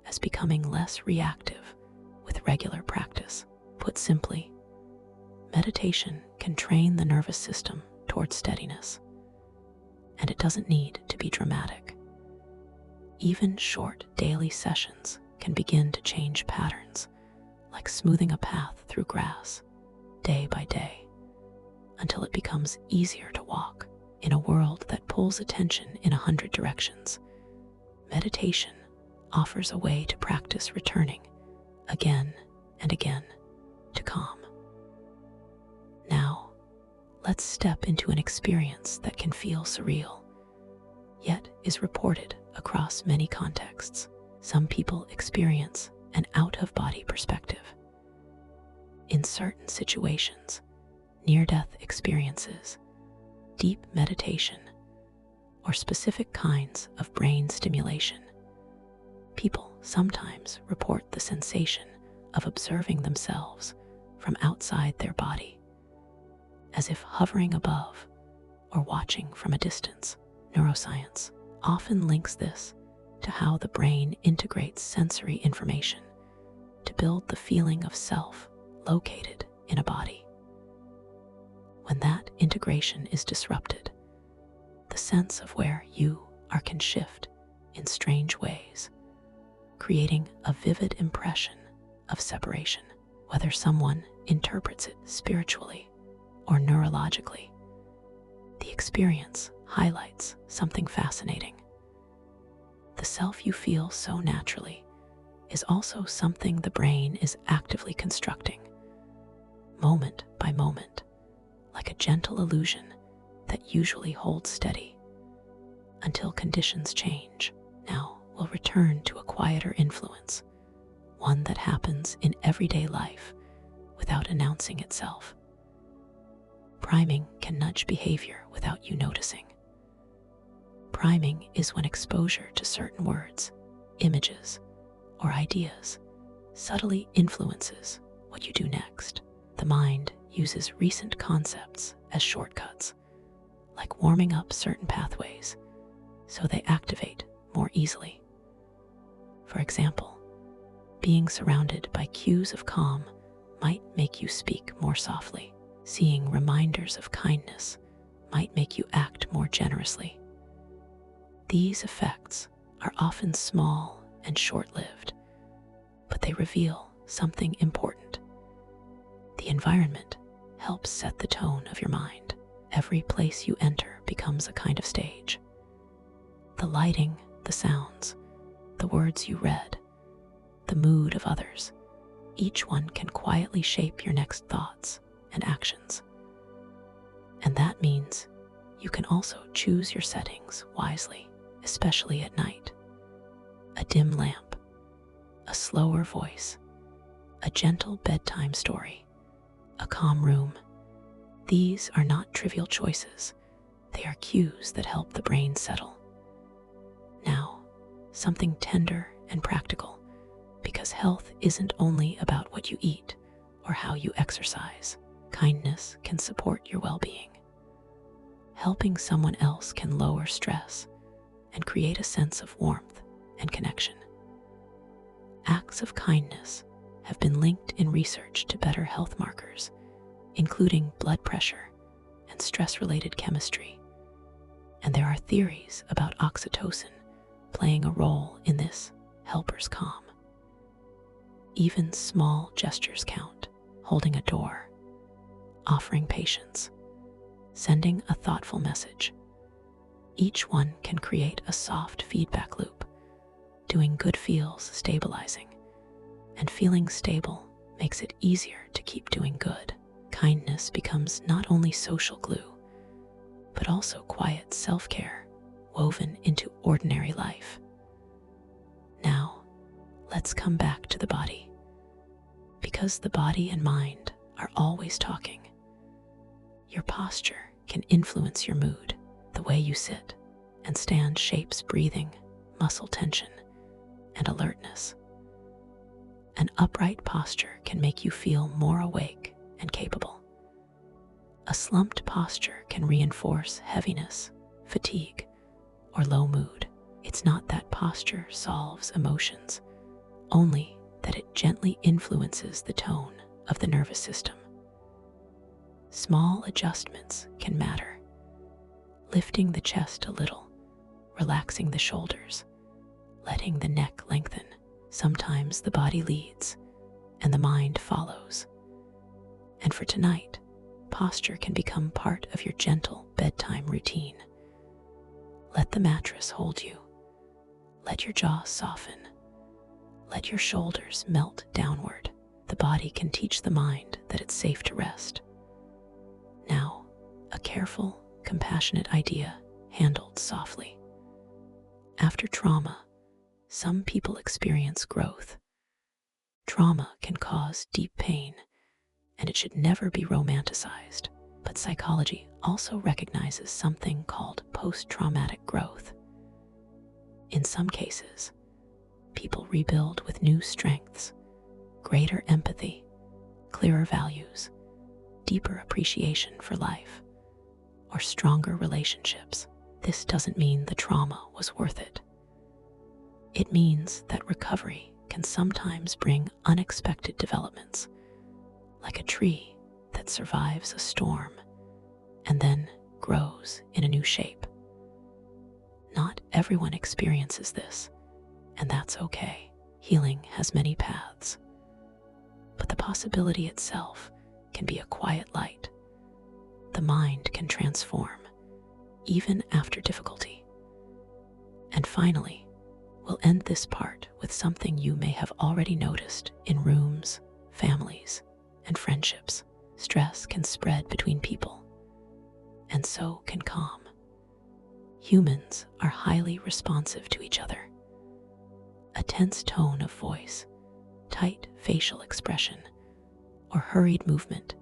as becoming less reactive with regular practice. Put simply, meditation can train the nervous system towards steadiness, and it doesn't need to be dramatic. Even short daily sessions can begin to change patterns, like smoothing a path through grass, day by day, until it becomes easier to walk. In a world that pulls attention in 100 directions, meditation offers a way to practice returning again and again to calm. Now, let's step into an experience that can feel surreal, yet is reported across many contexts. Some people experience an out-of-body perspective. In certain situations, near-death experiences, deep meditation, or specific kinds of brain stimulation, people sometimes report the sensation of observing themselves from outside their body, as if hovering above or watching from a distance. Neuroscience often links this to how the brain integrates sensory information to build the feeling of self located in a body. When that integration is disrupted, the sense of where you are can shift in strange ways, creating a vivid impression of separation. Whether someone interprets it spiritually or neurologically, the experience highlights something fascinating. The self you feel so naturally is also something the brain is actively constructing, moment by moment, like a gentle illusion that usually holds steady until conditions change. Now we'll return to a quieter influence, one that happens in everyday life without announcing itself. Priming can nudge behavior without you noticing. Priming is when exposure to certain words, images, or ideas subtly influences what you do next. The mind uses recent concepts as shortcuts, like warming up certain pathways so they activate more easily. For example, being surrounded by cues of calm might make you speak more softly. Seeing reminders of kindness might make you act more generously. These effects are often small and short-lived, but they reveal something important. The environment helps set the tone of your mind. Every place you enter becomes a kind of stage. The lighting, the sounds, the words you read, the mood of others, each one can quietly shape your next thoughts and actions. And that means you can also choose your settings wisely, especially at night. A dim lamp, a slower voice, a gentle bedtime story, a calm room. These are not trivial choices. They are cues that help the brain settle. Now, something tender and practical, because health isn't only about what you eat or how you exercise. Kindness can support your well-being. Helping someone else can lower stress and create a sense of warmth and connection. Acts of kindness have been linked in research to better health markers, including blood pressure and stress-related chemistry. And there are theories about oxytocin playing a role in this helper's calm. Even small gestures count: holding a door, offering patience, sending a thoughtful message. Each one can create a soft feedback loop. Doing good feels stabilizing, and feeling stable makes it easier to keep doing good. Kindness becomes not only social glue, but also quiet self-care woven into ordinary life. Now, let's come back to the body, because the body and mind are always talking. Your posture can influence your mood. The way you sit and stand shapes breathing, muscle tension, and alertness. An upright posture can make you feel more awake and capable. A slumped posture can reinforce heaviness, fatigue, or low mood. It's not that posture solves emotions, only that it gently influences the tone of the nervous system. Small adjustments can matter. Lifting the chest a little, relaxing the shoulders, letting the neck lengthen. Sometimes the body leads and the mind follows. And for tonight, posture can become part of your gentle bedtime routine. Let the mattress hold you. Let your jaw soften. Let your shoulders melt downward. The body can teach the mind that it's safe to rest. Now, a careful, compassionate idea handled softly. After trauma, some people experience growth. Trauma can cause deep pain, and it should never be romanticized. But psychology also recognizes something called post-traumatic growth. In some cases, people rebuild with new strengths, greater empathy, clearer values, deeper appreciation for life, or stronger relationships. This doesn't mean the trauma was worth it. It means that recovery can sometimes bring unexpected developments, like a tree that survives a storm and then grows in a new shape. Not everyone experiences this, and that's okay. Healing has many paths, but the possibility itself can be a quiet light. The mind can transform, even after difficulty. And finally, we'll end this part with something you may have already noticed in rooms, families, and friendships. Stress can spread between people, and so can calm. Humans are highly responsive to each other. A tense tone of voice, tight facial expression, or hurried movement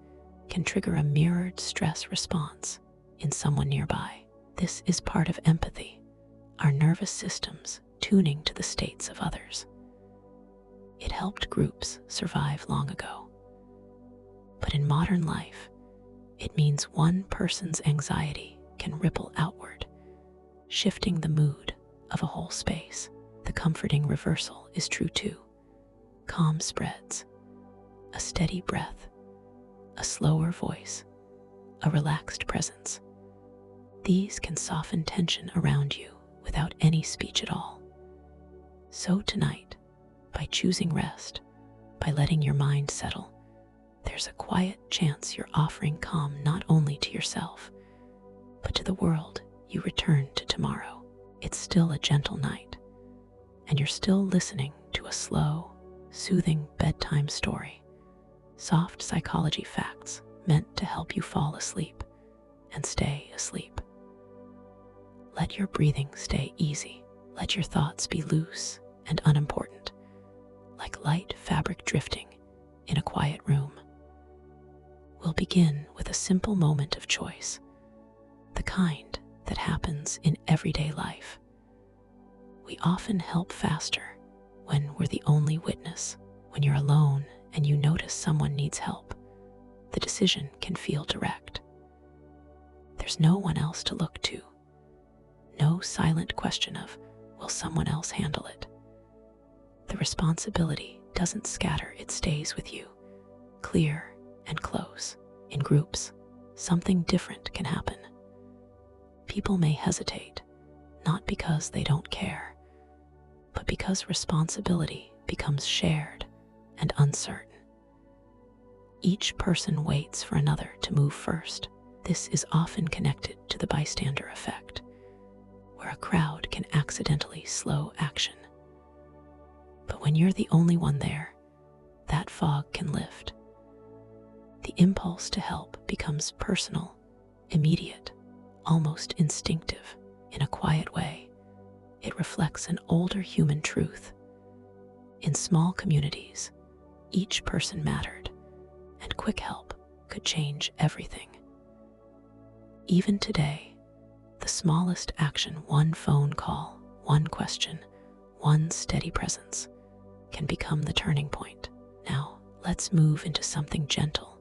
can trigger a mirrored stress response in someone nearby. This is part of empathy, our nervous systems tuning to the states of others. It helped groups survive long ago. But in modern life, it means one person's anxiety can ripple outward, shifting the mood of a whole space. The comforting reversal is true too. Calm spreads, a steady breath, a slower voice, a relaxed presence. These can soften tension around you without any speech at all. So tonight, by choosing rest, by letting your mind settle, there's a quiet chance you're offering calm not only to yourself, but to the world you return to tomorrow. It's still a gentle night, and you're still listening to a slow, soothing bedtime story. Soft psychology facts meant to help you fall asleep and stay asleep. Let your breathing stay easy. Let your thoughts be loose and unimportant, like light fabric drifting in a quiet room. We'll begin with a simple moment of choice, the kind that happens in everyday life. We often help faster when we're the only witness. When you're alone and you notice someone needs help, the decision can feel direct. There's no one else to look to. No silent question of, will someone else handle it? The responsibility doesn't scatter, it stays with you, clear and close. In groups, something different can happen. People may hesitate, not because they don't care, but because responsibility becomes shared and uncertain. Each person waits for another to move first. This is often connected to the bystander effect, where a crowd can accidentally slow action. But when you're the only one there, that fog can lift. The impulse to help becomes personal, immediate, almost instinctive. In a quiet way, it reflects an older human truth. In small communities, each person mattered, and quick help could change everything. Even today, the smallest action, one phone call, one question, one steady presence, can become the turning point. Now, let's move into something gentle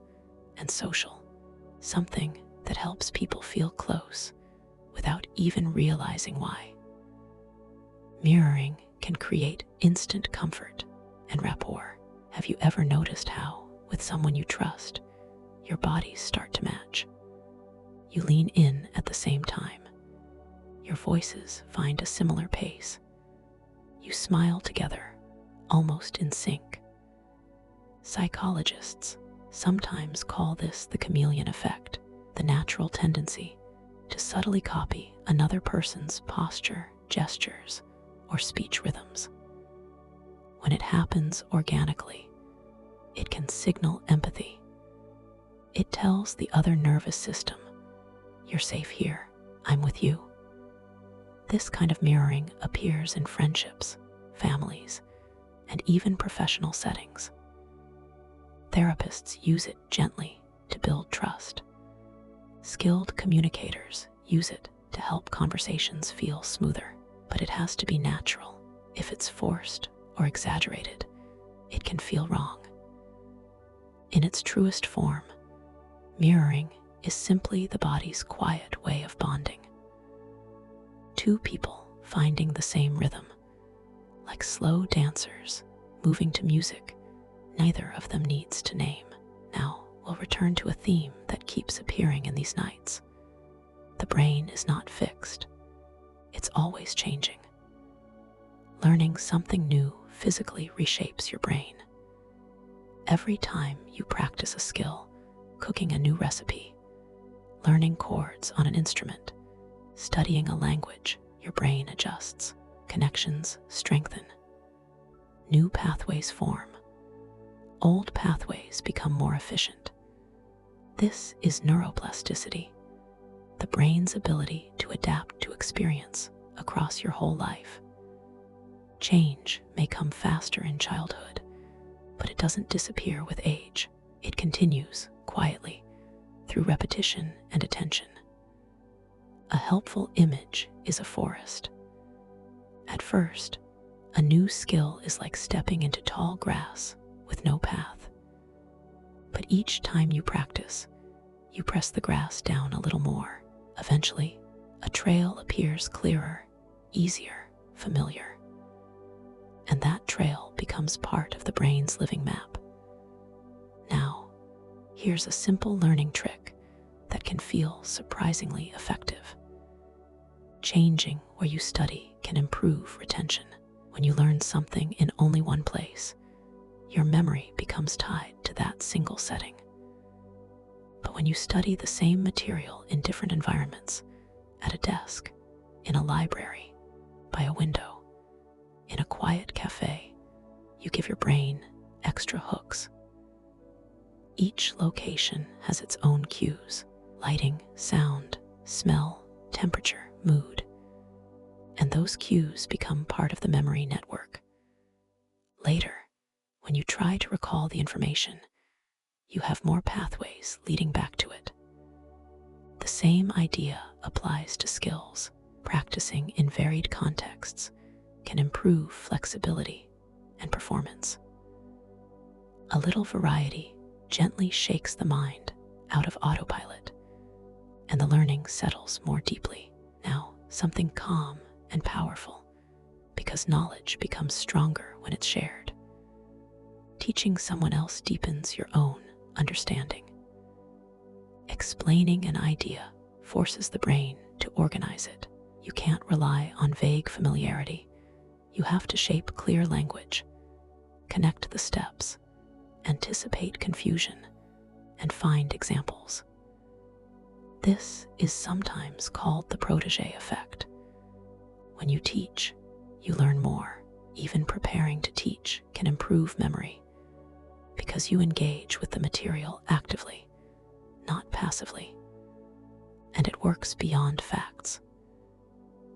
and social, something that helps people feel close without even realizing why. Mirroring can create instant comfort and rapport. Have you ever noticed how, with someone you trust, your bodies start to match? You lean in at the same time. Your voices find a similar pace. You smile together, almost in sync. Psychologists sometimes call this the chameleon effect, the natural tendency to subtly copy another person's posture, gestures, or speech rhythms. When it happens organically, it can signal empathy. It tells the other nervous system, "You're safe here. I'm with you." This kind of mirroring appears in friendships, families, and even professional settings. Therapists use it gently to build trust. Skilled communicators use it to help conversations feel smoother, but it has to be natural. If it's forced or exaggerated, it can feel wrong. In its truest form, mirroring is simply the body's quiet way of bonding. Two people finding the same rhythm, like slow dancers moving to music neither of them needs to name. Now, we'll return to a theme that keeps appearing in these nights. The brain is not fixed. It's always changing. Learning something new physically reshapes your brain. Every time you practice a skill, cooking a new recipe, learning chords on an instrument, studying a language, your brain adjusts. Connections strengthen. New pathways form. Old pathways become more efficient. This is neuroplasticity, the brain's ability to adapt to experience across your whole life. Change may come faster in childhood, but it doesn't disappear with age. It continues quietly through repetition and attention. A helpful image is a forest. At first, a new skill is like stepping into tall grass with no path. But each time you practice, you press the grass down a little more. Eventually, a trail appears clearer, easier, familiar. And that trail becomes part of the brain's living map. Now, here's a simple learning trick that can feel surprisingly effective. Changing where you study can improve retention. When you learn something in only one place, your memory becomes tied to that single setting. But when you study the same material in different environments, at a desk, in a library, by a window, in a quiet cafe, you give your brain extra hooks. Each location has its own cues: lighting, sound, smell, temperature, mood. And those cues become part of the memory network. Later, when you try to recall the information, you have more pathways leading back to it. The same idea applies to skills. Practicing in varied contexts can improve flexibility and performance. A little variety gently shakes the mind out of autopilot, and the learning settles more deeply. Now, something calm and powerful, because knowledge becomes stronger when it's shared. Teaching someone else deepens your own understanding. Explaining an idea forces the brain to organize it. You can't rely on vague familiarity. You have to shape clear language, connect the steps, anticipate confusion, and find examples. This is sometimes called the protege effect. When you teach, you learn more. Even preparing to teach can improve memory, because you engage with the material actively, not passively. And it works beyond facts.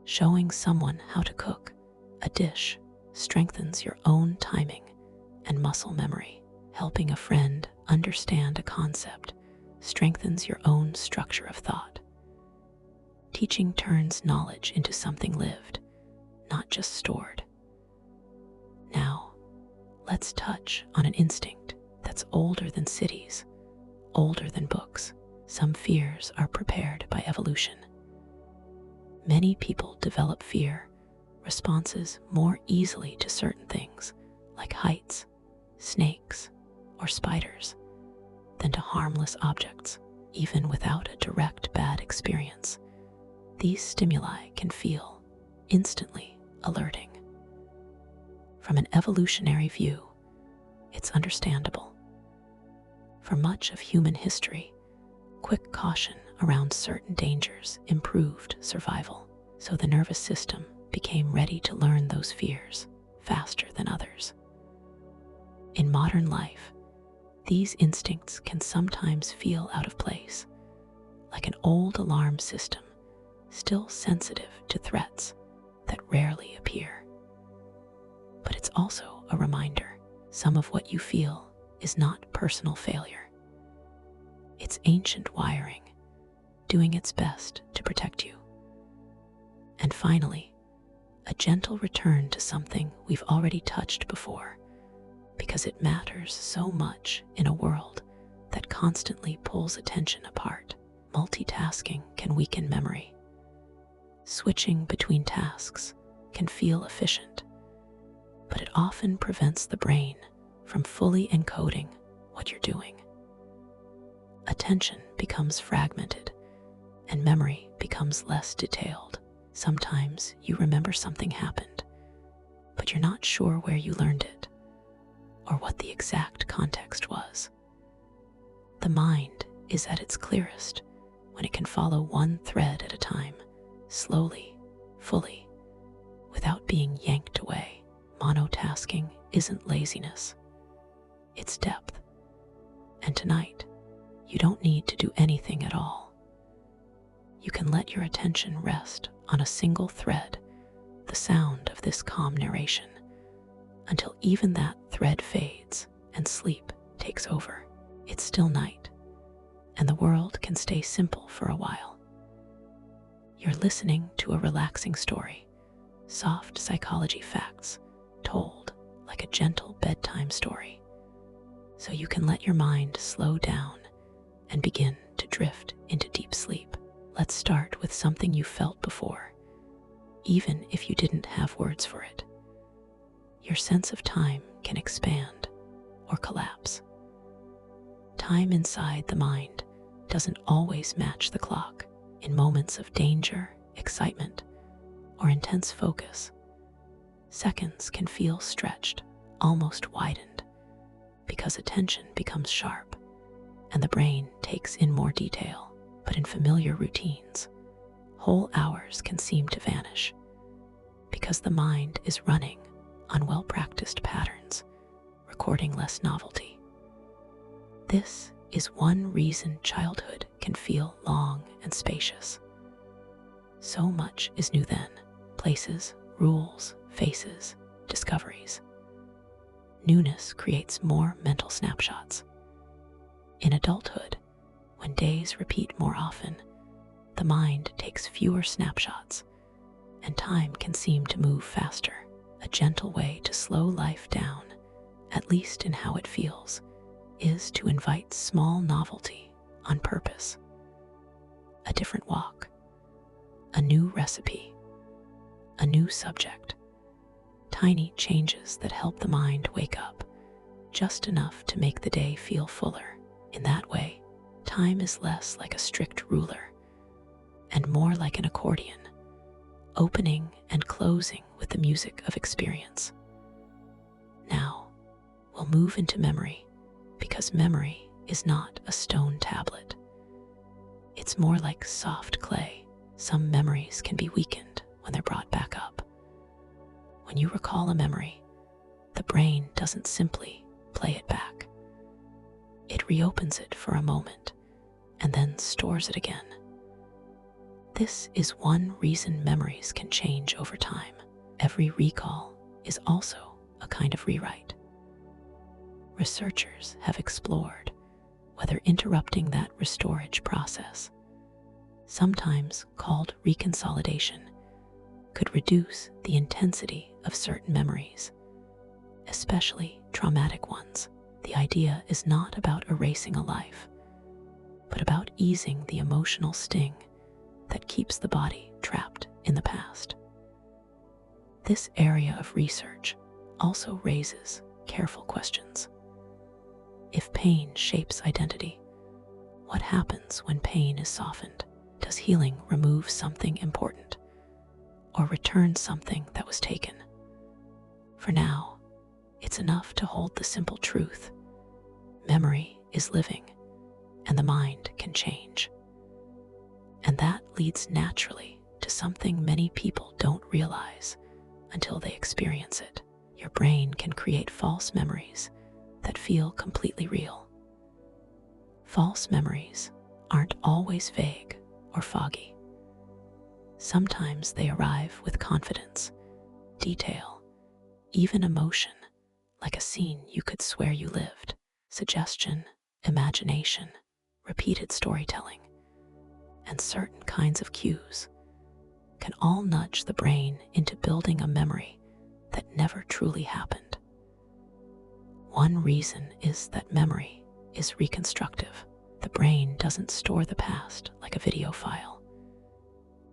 Showing someone how to cook a dish strengthens your own timing and muscle memory. Helping a friend understand a concept strengthens your own structure of thought. Teaching turns knowledge into something lived, not just stored. Now, let's touch on an instinct that's older than cities, older than books. Some fears are prepared by evolution. Many people develop fear responses more easily to certain things, like heights, snakes, or spiders, than to harmless objects. Even without a direct bad experience, these stimuli can feel instantly alerting. From an evolutionary view, it's understandable. For much of human history, quick caution around certain dangers improved survival, so the nervous system became ready to learn those fears faster than others. In modern life, these instincts can sometimes feel out of place, like an old alarm system, still sensitive to threats that rarely appear. But it's also a reminder, some of what you feel is not personal failure. It's ancient wiring, doing its best to protect you. And finally, a gentle return to something we've already touched before, because it matters so much in a world that constantly pulls attention apart. Multitasking can weaken memory. Switching between tasks can feel efficient, but it often prevents the brain from fully encoding what you're doing. Attention becomes fragmented, and memory becomes less detailed. Sometimes you remember something happened, but you're not sure where you learned it or what the exact context was. The mind is at its clearest when it can follow one thread at a time, slowly, fully, without being yanked away. Monotasking isn't laziness, it's depth. And tonight, you don't need to do anything at all. You can let your attention rest on a single thread, the sound of this calm narration, until even that thread fades and sleep takes over. It's still night, and the world can stay simple for a while. You're listening to a relaxing story, soft psychology facts told like a gentle bedtime story, so you can let your mind slow down and begin to drift into deep sleep. Let's start with something you felt before, even if you didn't have words for it. Your sense of time can expand or collapse. Time inside the mind doesn't always match the clock. In moments of danger, excitement, or intense focus, seconds can feel stretched, almost widened, because attention becomes sharp and the brain takes in more detail. But in familiar routines, whole hours can seem to vanish because the mind is running on well-practiced patterns, recording less novelty. This is one reason childhood can feel long and spacious. So much is new then: places, rules, faces, discoveries. Newness creates more mental snapshots. In adulthood, when days repeat more often, the mind takes fewer snapshots, and time can seem to move faster. A gentle way to slow life down, at least in how it feels, is to invite small novelty on purpose. A different walk, a new recipe, a new subject. Tiny changes that help the mind wake up, just enough to make the day feel fuller. In that way, time is less like a strict ruler and more like an accordion, opening and closing with the music of experience. Now, we'll move into memory, because memory is not a stone tablet. It's more like soft clay. Some memories can be weakened when they're brought back up. When you recall a memory, the brain doesn't simply play it back. It reopens it for a moment and then stores it again. This is one reason memories can change over time. Every recall is also a kind of rewrite. Researchers have explored whether interrupting that restorage process, sometimes called reconsolidation, could reduce the intensity of certain memories, especially traumatic ones. The idea is not about erasing a life, but about easing the emotional sting that keeps the body trapped in the past. This area of research also raises careful questions. If pain shapes identity, what happens when pain is softened? Does healing remove something important or return something that was taken? For now, it's enough to hold the simple truth: memory is living, and the mind can change. And that leads naturally to something many people don't realize until they experience it. Your brain can create false memories that feel completely real. False memories aren't always vague or foggy. Sometimes they arrive with confidence, detail, even emotion, like a scene you could swear you lived. Suggestion, imagination, repeated storytelling, and certain kinds of cues can all nudge the brain into building a memory that never truly happened. One reason is that memory is reconstructive. The brain doesn't store the past like a video file.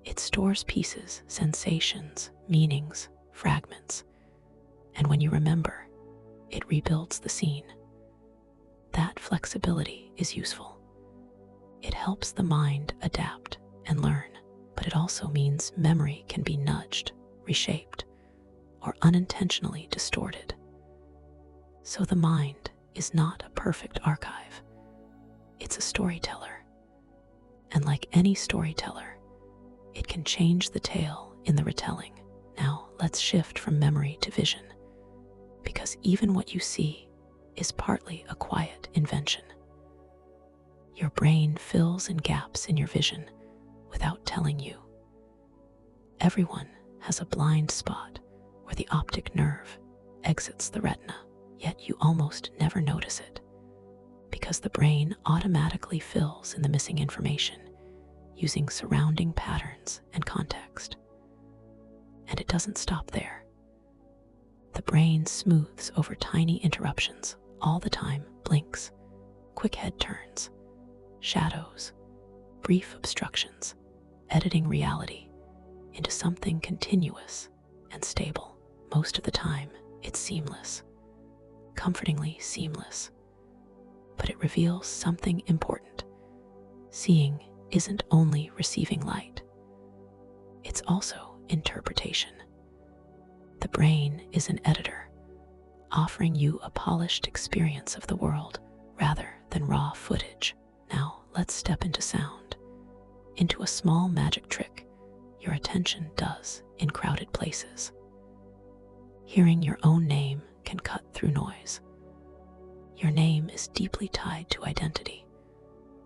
It stores pieces, sensations, meanings, fragments, and when you remember, it rebuilds the scene. That flexibility is useful. It helps the mind adapt and learn, but it also means memory can be nudged, reshaped, or unintentionally distorted. So the mind is not a perfect archive. It's a storyteller. And like any storyteller, it can change the tale in the retelling. Now, let's shift from memory to vision, because even what you see is partly a quiet invention. Your brain fills in gaps in your vision without telling you. Everyone has a blind spot where the optic nerve exits the retina, yet you almost never notice it because the brain automatically fills in the missing information using surrounding patterns and context. And it doesn't stop there. The brain smooths over tiny interruptions all the time, blinks, quick head turns, shadows, brief obstructions, editing reality into something continuous and stable. Most of the time, it's seamless, comfortingly seamless, but it reveals something important. Seeing isn't only receiving light, it's also interpretation. The brain is an editor, offering you a polished experience of the world rather than raw footage. Now, let's step into sound, into a small magic trick your attention does in crowded places. Hearing your own name can cut through noise. Your name is deeply tied to identity,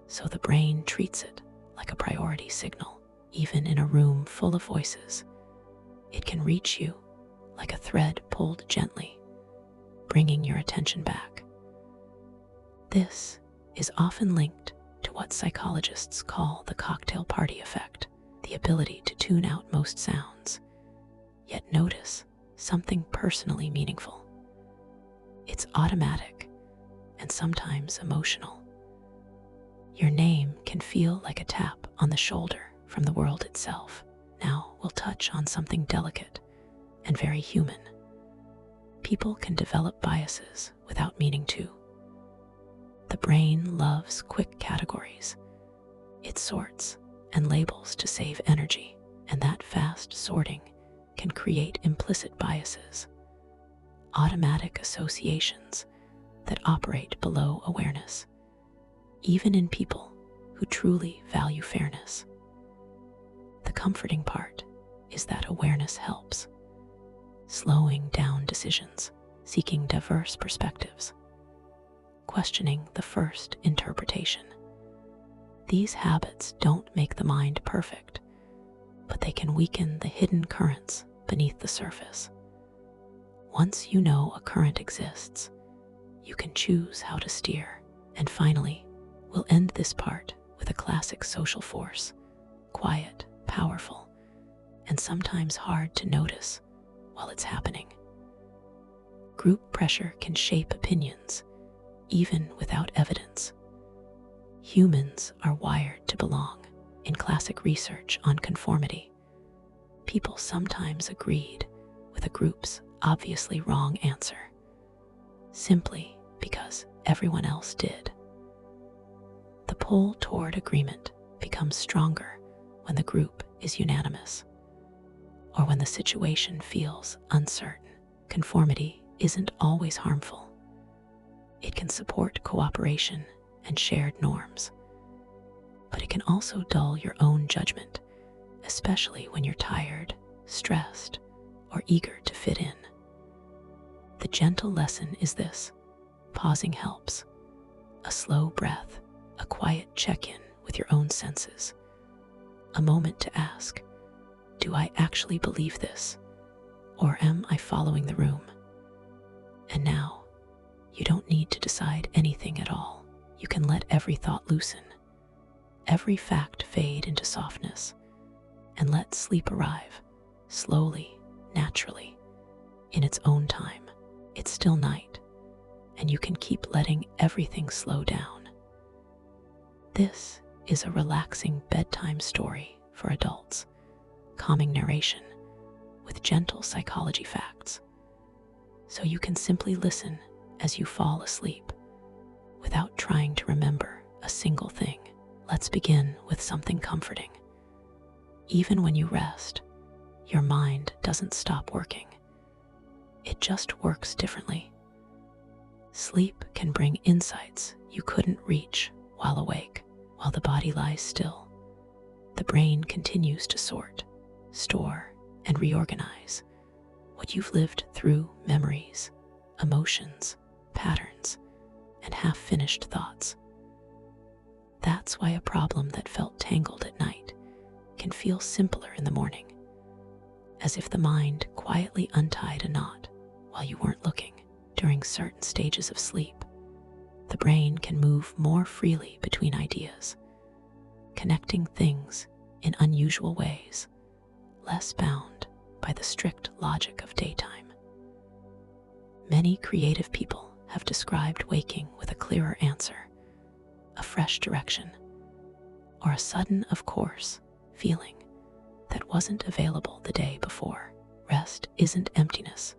so the brain treats it like a priority signal. Even in a room full of voices, it can reach you like a thread pulled gently, bringing your attention back. This is often linked to what psychologists call the cocktail party effect, the ability to tune out most sounds, yet notice something personally meaningful. It's automatic and sometimes emotional. Your name can feel like a tap on the shoulder from the world itself. Now we'll touch on something delicate and very human. People can develop biases without meaning to. The brain loves quick categories. It sorts and labels to save energy, and that fast sorting can create implicit biases, automatic associations that operate below awareness, even in people who truly value fairness. The comforting part is that awareness helps, slowing down decisions, seeking diverse perspectives, questioning the first interpretation. These habits don't make the mind perfect, but they can weaken the hidden currents beneath the surface. Once you know a current exists, you can choose how to steer. And finally, we'll end this part with a classic social force, quiet, powerful, and sometimes hard to notice while it's happening. Group pressure can shape opinions, even without evidence. Humans are wired to belong. In classic research on conformity, people sometimes agreed with a group's obviously wrong answer, simply because everyone else did. The pull toward agreement becomes stronger when the group is unanimous, or when the situation feels uncertain. Conformity isn't always harmful. It can support cooperation and shared norms, but it can also dull your own judgment, especially when you're tired, stressed, or eager to fit in. The gentle lesson is this: pausing helps. A slow breath, a quiet check-in with your own senses. A moment to ask, do I actually believe this? Or am I following the room? And now, you don't need to decide anything at all. You can let every thought loosen, every fact fade into softness, and let sleep arrive, slowly, naturally, in its own time. It's still night, and you can keep letting everything slow down. This is a relaxing bedtime story for adults, calming narration with gentle psychology facts, so you can simply listen as you fall asleep without trying to remember a single thing. Let's begin with something comforting. Even when you rest, your mind doesn't stop working. It just works differently. Sleep can bring insights you couldn't reach while awake. While the body lies still, the brain continues to sort, store, and reorganize what you've lived through: memories, emotions, patterns, and half-finished thoughts. That's why a problem that felt tangled at night can feel simpler in the morning, as if the mind quietly untied a knot while you weren't looking. During certain stages of sleep, the brain can move more freely between ideas, connecting things in unusual ways, less bound by the strict logic of daytime. Many creative people have described waking with a clearer answer, a fresh direction, or a sudden of course feeling that wasn't available the day before. Rest isn't emptiness.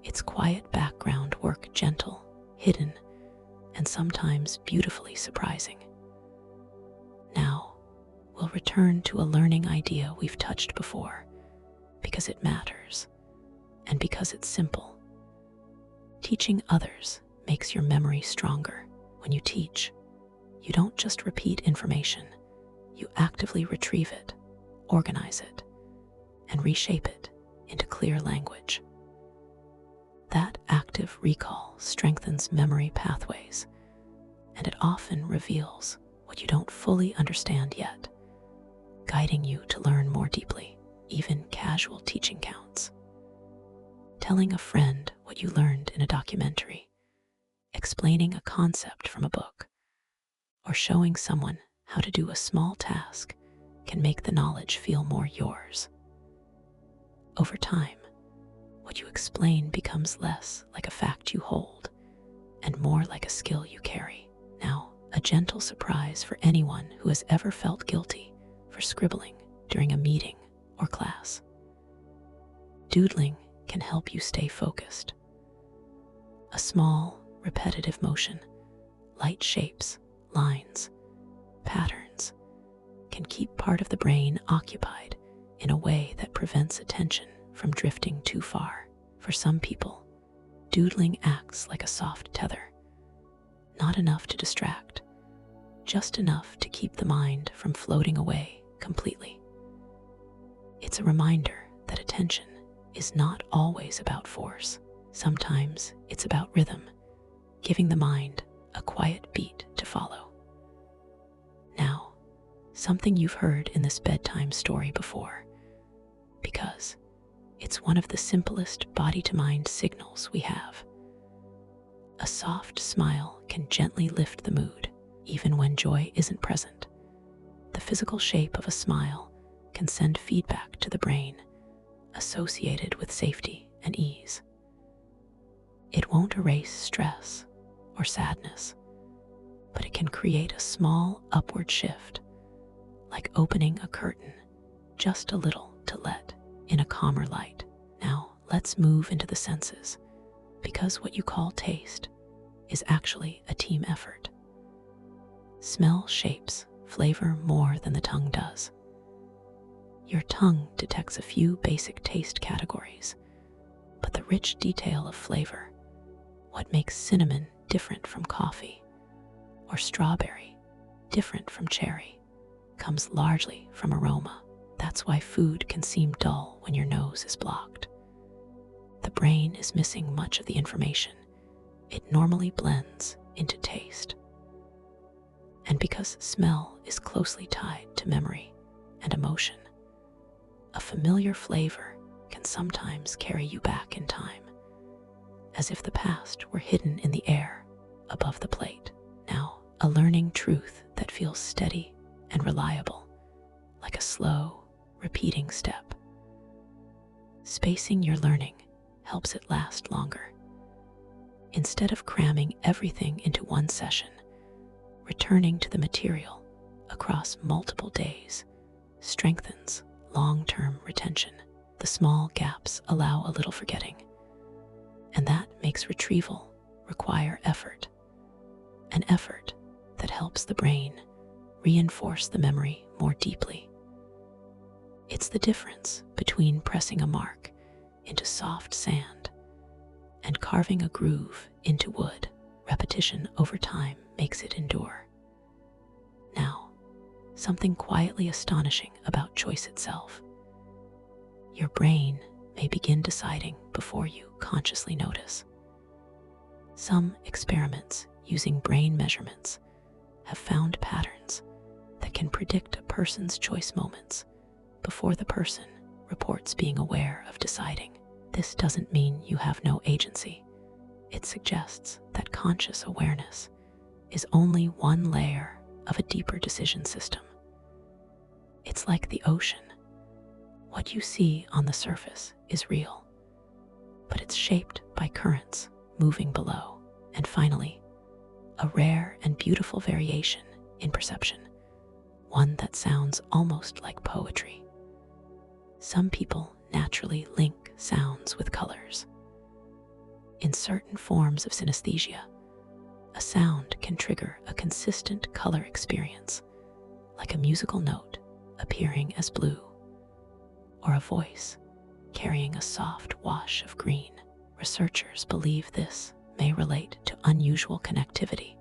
It's quiet background work, gentle, hidden, and sometimes beautifully surprising. Now, we'll return to a learning idea we've touched before, because it matters, and because it's simple. Teaching others makes your memory stronger. When you teach, you don't just repeat information, you actively retrieve it, organize it, and reshape it into clear language. That active recall strengthens memory pathways, and it often reveals what you don't fully understand yet, guiding you to learn more deeply. Even casual teaching counts. Telling a friend what you learned in a documentary, explaining a concept from a book, or showing someone how to do a small task can make the knowledge feel more yours. Over time, what you explain becomes less like a fact you hold and more like a skill you carry. Now, a gentle surprise for anyone who has ever felt guilty for scribbling during a meeting or class. Doodling can help you stay focused. A small, repetitive motion, light shapes, lines, patterns, can keep part of the brain occupied in a way that prevents attention from drifting too far. For some people, doodling acts like a soft tether. Not enough to distract, just enough to keep the mind from floating away completely. It's a reminder that attention is not always about force. Sometimes it's about rhythm, giving the mind a quiet beat to follow. Now, something you've heard in this bedtime story before, because it's one of the simplest body-to-mind signals we have. A soft smile can gently lift the mood, even when joy isn't present. The physical shape of a smile can send feedback to the brain associated with safety and ease. It won't erase stress or sadness, but it can create a small upward shift, like opening a curtain just a little to let in a calmer light. Now, let's move into the senses, because what you call taste is actually a team effort. Smell shapes flavor more than the tongue does. Your tongue detects a few basic taste categories, but the rich detail of flavor, what makes cinnamon different from coffee, or strawberry different from cherry, comes largely from aroma. That's why food can seem dull when your nose is blocked. The brain is missing much of the information it normally blends into taste. And And because smell is closely tied to memory and emotion, a familiar flavor can sometimes carry you back in time, as if the past were hidden in the air above the plate. Now, a learning truth that feels steady and reliable, like a slow, repeating step. Spacing your learning helps it last longer. Instead of cramming everything into one session, returning to the material across multiple days strengthens long-term retention. The small gaps allow a little forgetting, and that makes retrieval require effort, an effort that helps the brain reinforce the memory more deeply. It's the difference between pressing a mark into soft sand and carving a groove into wood. Repetition over time makes it endure. Now, something quietly astonishing about choice itself. Your brain may begin deciding before you consciously notice. Some experiments using brain measurements have found patterns that can predict a person's choice moments before the person reports being aware of deciding. This doesn't mean you have no agency. It suggests that conscious awareness is only one layer of a deeper decision system. It's like the ocean. What you see on the surface is real, but it's shaped by currents moving below. And finally, a rare and beautiful variation in perception, one that sounds almost like poetry. Some people naturally link sounds with colors. In certain forms of synesthesia, a sound can trigger a consistent color experience, like a musical note appearing as blue, or a voice carrying a soft wash of green. Researchers believe this may relate to unusual connectivity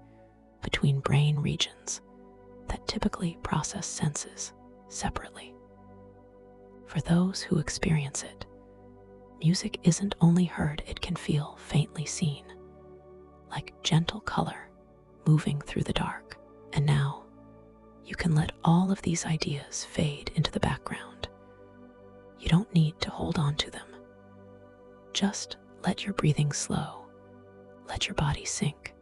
between brain regions that typically process senses separately. For those who experience it, music isn't only heard, it can feel faintly seen, like gentle color moving through the dark. And now, you can let all of these ideas fade into the background. You don't need to hold on to them. Just let your breathing slow, let your body sink,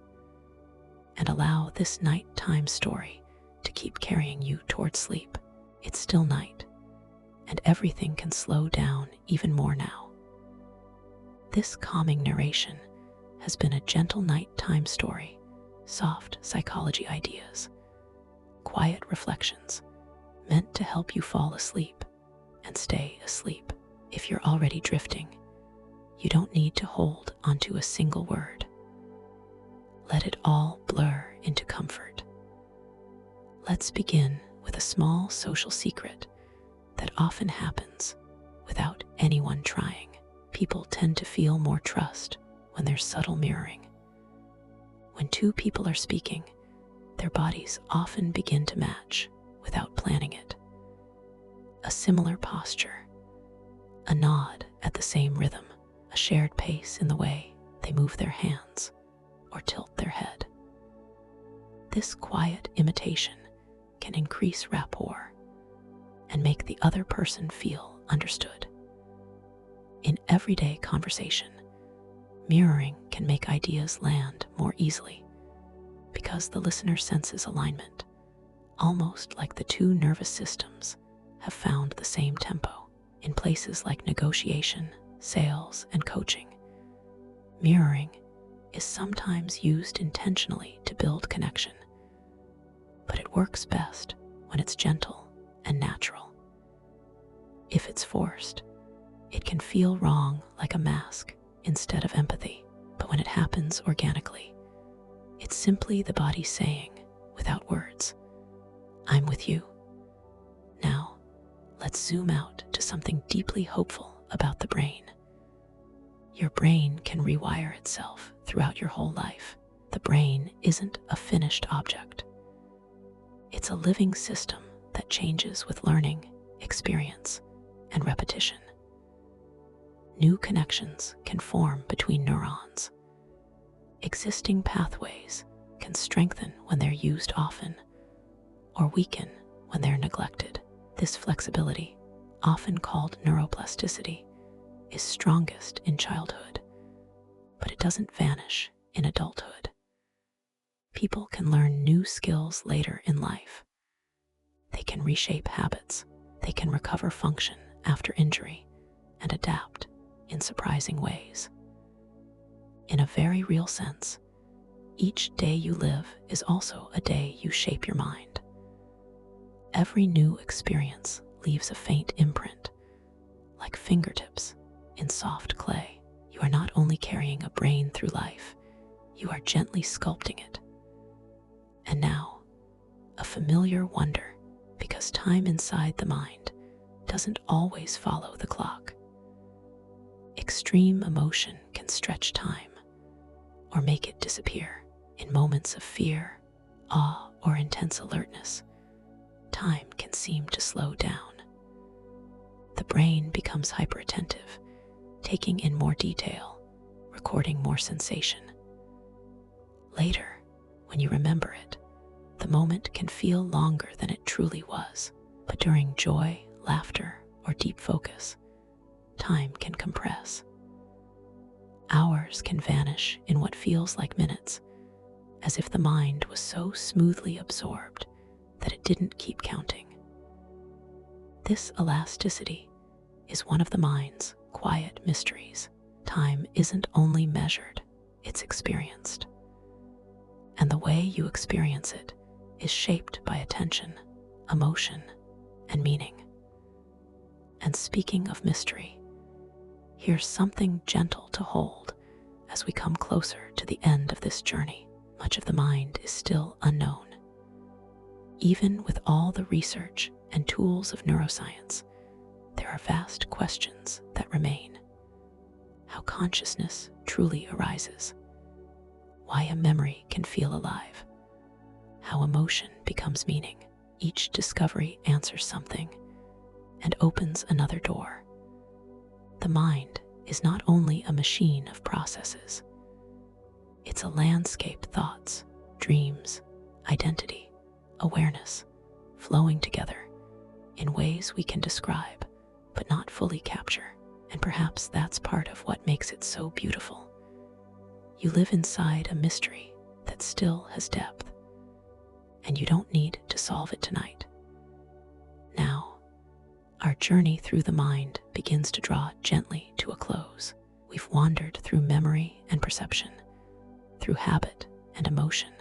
and allow this nighttime story to keep carrying you toward sleep. It's still night, and everything can slow down even more now. This calming narration has been a gentle nighttime story, soft psychology ideas, quiet reflections meant to help you fall asleep and stay asleep. If you're already drifting, you don't need to hold onto a single word. Let it all blur into comfort. Let's begin with a small social secret that often happens without anyone trying. People tend to feel more trust when there's subtle mirroring. When two people are speaking, their bodies often begin to match without planning it. A similar posture, a nod at the same rhythm, a shared pace in the way they move their hands or tilt their head. This quiet imitation can increase rapport and make the other person feel understood. In everyday conversation, mirroring can make ideas land more easily because the listener senses alignment, almost like the two nervous systems have found the same tempo. In places like negotiation, sales, and coaching, mirroring is sometimes used intentionally to build connection, but it works best when it's gentle and natural. If it's forced, it can feel wrong, like a mask instead of empathy. But when it happens organically, it's simply the body saying, without words, "I'm with you." Now, let's zoom out to something deeply hopeful about the brain. Your brain can rewire itself throughout your whole life. The brain isn't a finished object. It's a living system that changes with learning, experience, and repetition. New connections can form between neurons. Existing pathways can strengthen when they're used often, or weaken when they're neglected. This flexibility, often called neuroplasticity, is strongest in childhood, but it doesn't vanish in adulthood. People can learn new skills later in life. They can reshape habits, they can recover function after injury, and adapt in surprising ways. In a very real sense, each day you live is also a day you shape your mind. Every new experience leaves a faint imprint, like fingertips in soft clay. You are not only carrying a brain through life, you are gently sculpting it. And now, a familiar wonder, because time inside the mind doesn't always follow the clock. Extreme emotion can stretch time or make it disappear. In moments of fear, awe, or intense alertness, time can seem to slow down. The brain becomes hyperattentive, taking in more detail, recording more sensation. Later, when you remember it, the moment can feel longer than it truly was. But during joy, laughter, or deep focus, time can compress. Hours can vanish in what feels like minutes, as if the mind was so smoothly absorbed that it didn't keep counting. This elasticity is one of the mind's quiet mysteries. Time isn't only measured, it's experienced. And the way you experience it is shaped by attention, emotion, and meaning. And speaking of mystery, here's something gentle to hold as we come closer to the end of this journey. Much of the mind is still unknown. Even with all the research and tools of neuroscience, there are vast questions that remain. How consciousness truly arises, why a memory can feel alive, how emotion becomes meaning. Each discovery answers something and opens another door. The mind is not only a machine of processes, it's a landscape: thoughts, dreams, identity, awareness, flowing together in ways we can describe but not fully capture. And perhaps that's part of what makes it so beautiful. You live inside a mystery that still has depth, and you don't need to solve it tonight. Now, our journey through the mind begins to draw gently to a close. We've wandered through memory and perception, through habit and emotion,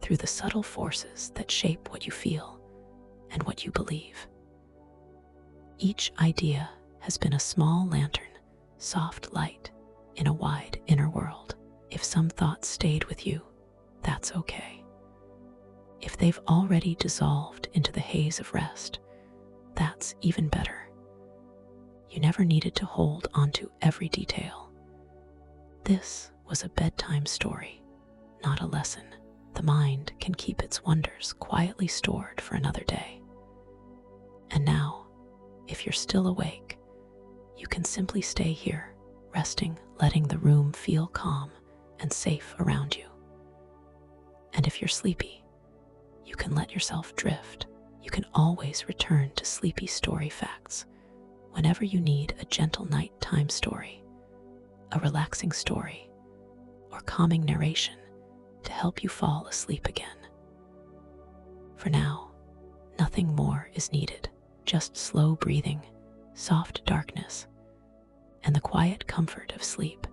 through the subtle forces that shape what you feel and what you believe. Each idea has been a small lantern, soft light in a wide inner world. If some thoughts stayed with you, that's okay. If they've already dissolved into the haze of rest, that's even better. You never needed to hold onto every detail. This was a bedtime story, not a lesson. The mind can keep its wonders quietly stored for another day. And now, if you're still awake, you can simply stay here, resting, letting the room feel calm and safe around you. And if you're sleepy, you can let yourself drift. You can always return to sleepy story facts whenever you need a gentle nighttime story, a relaxing story, or calming narration to help you fall asleep again. For now, nothing more is needed, just slow breathing, soft darkness, and the quiet comfort of sleep.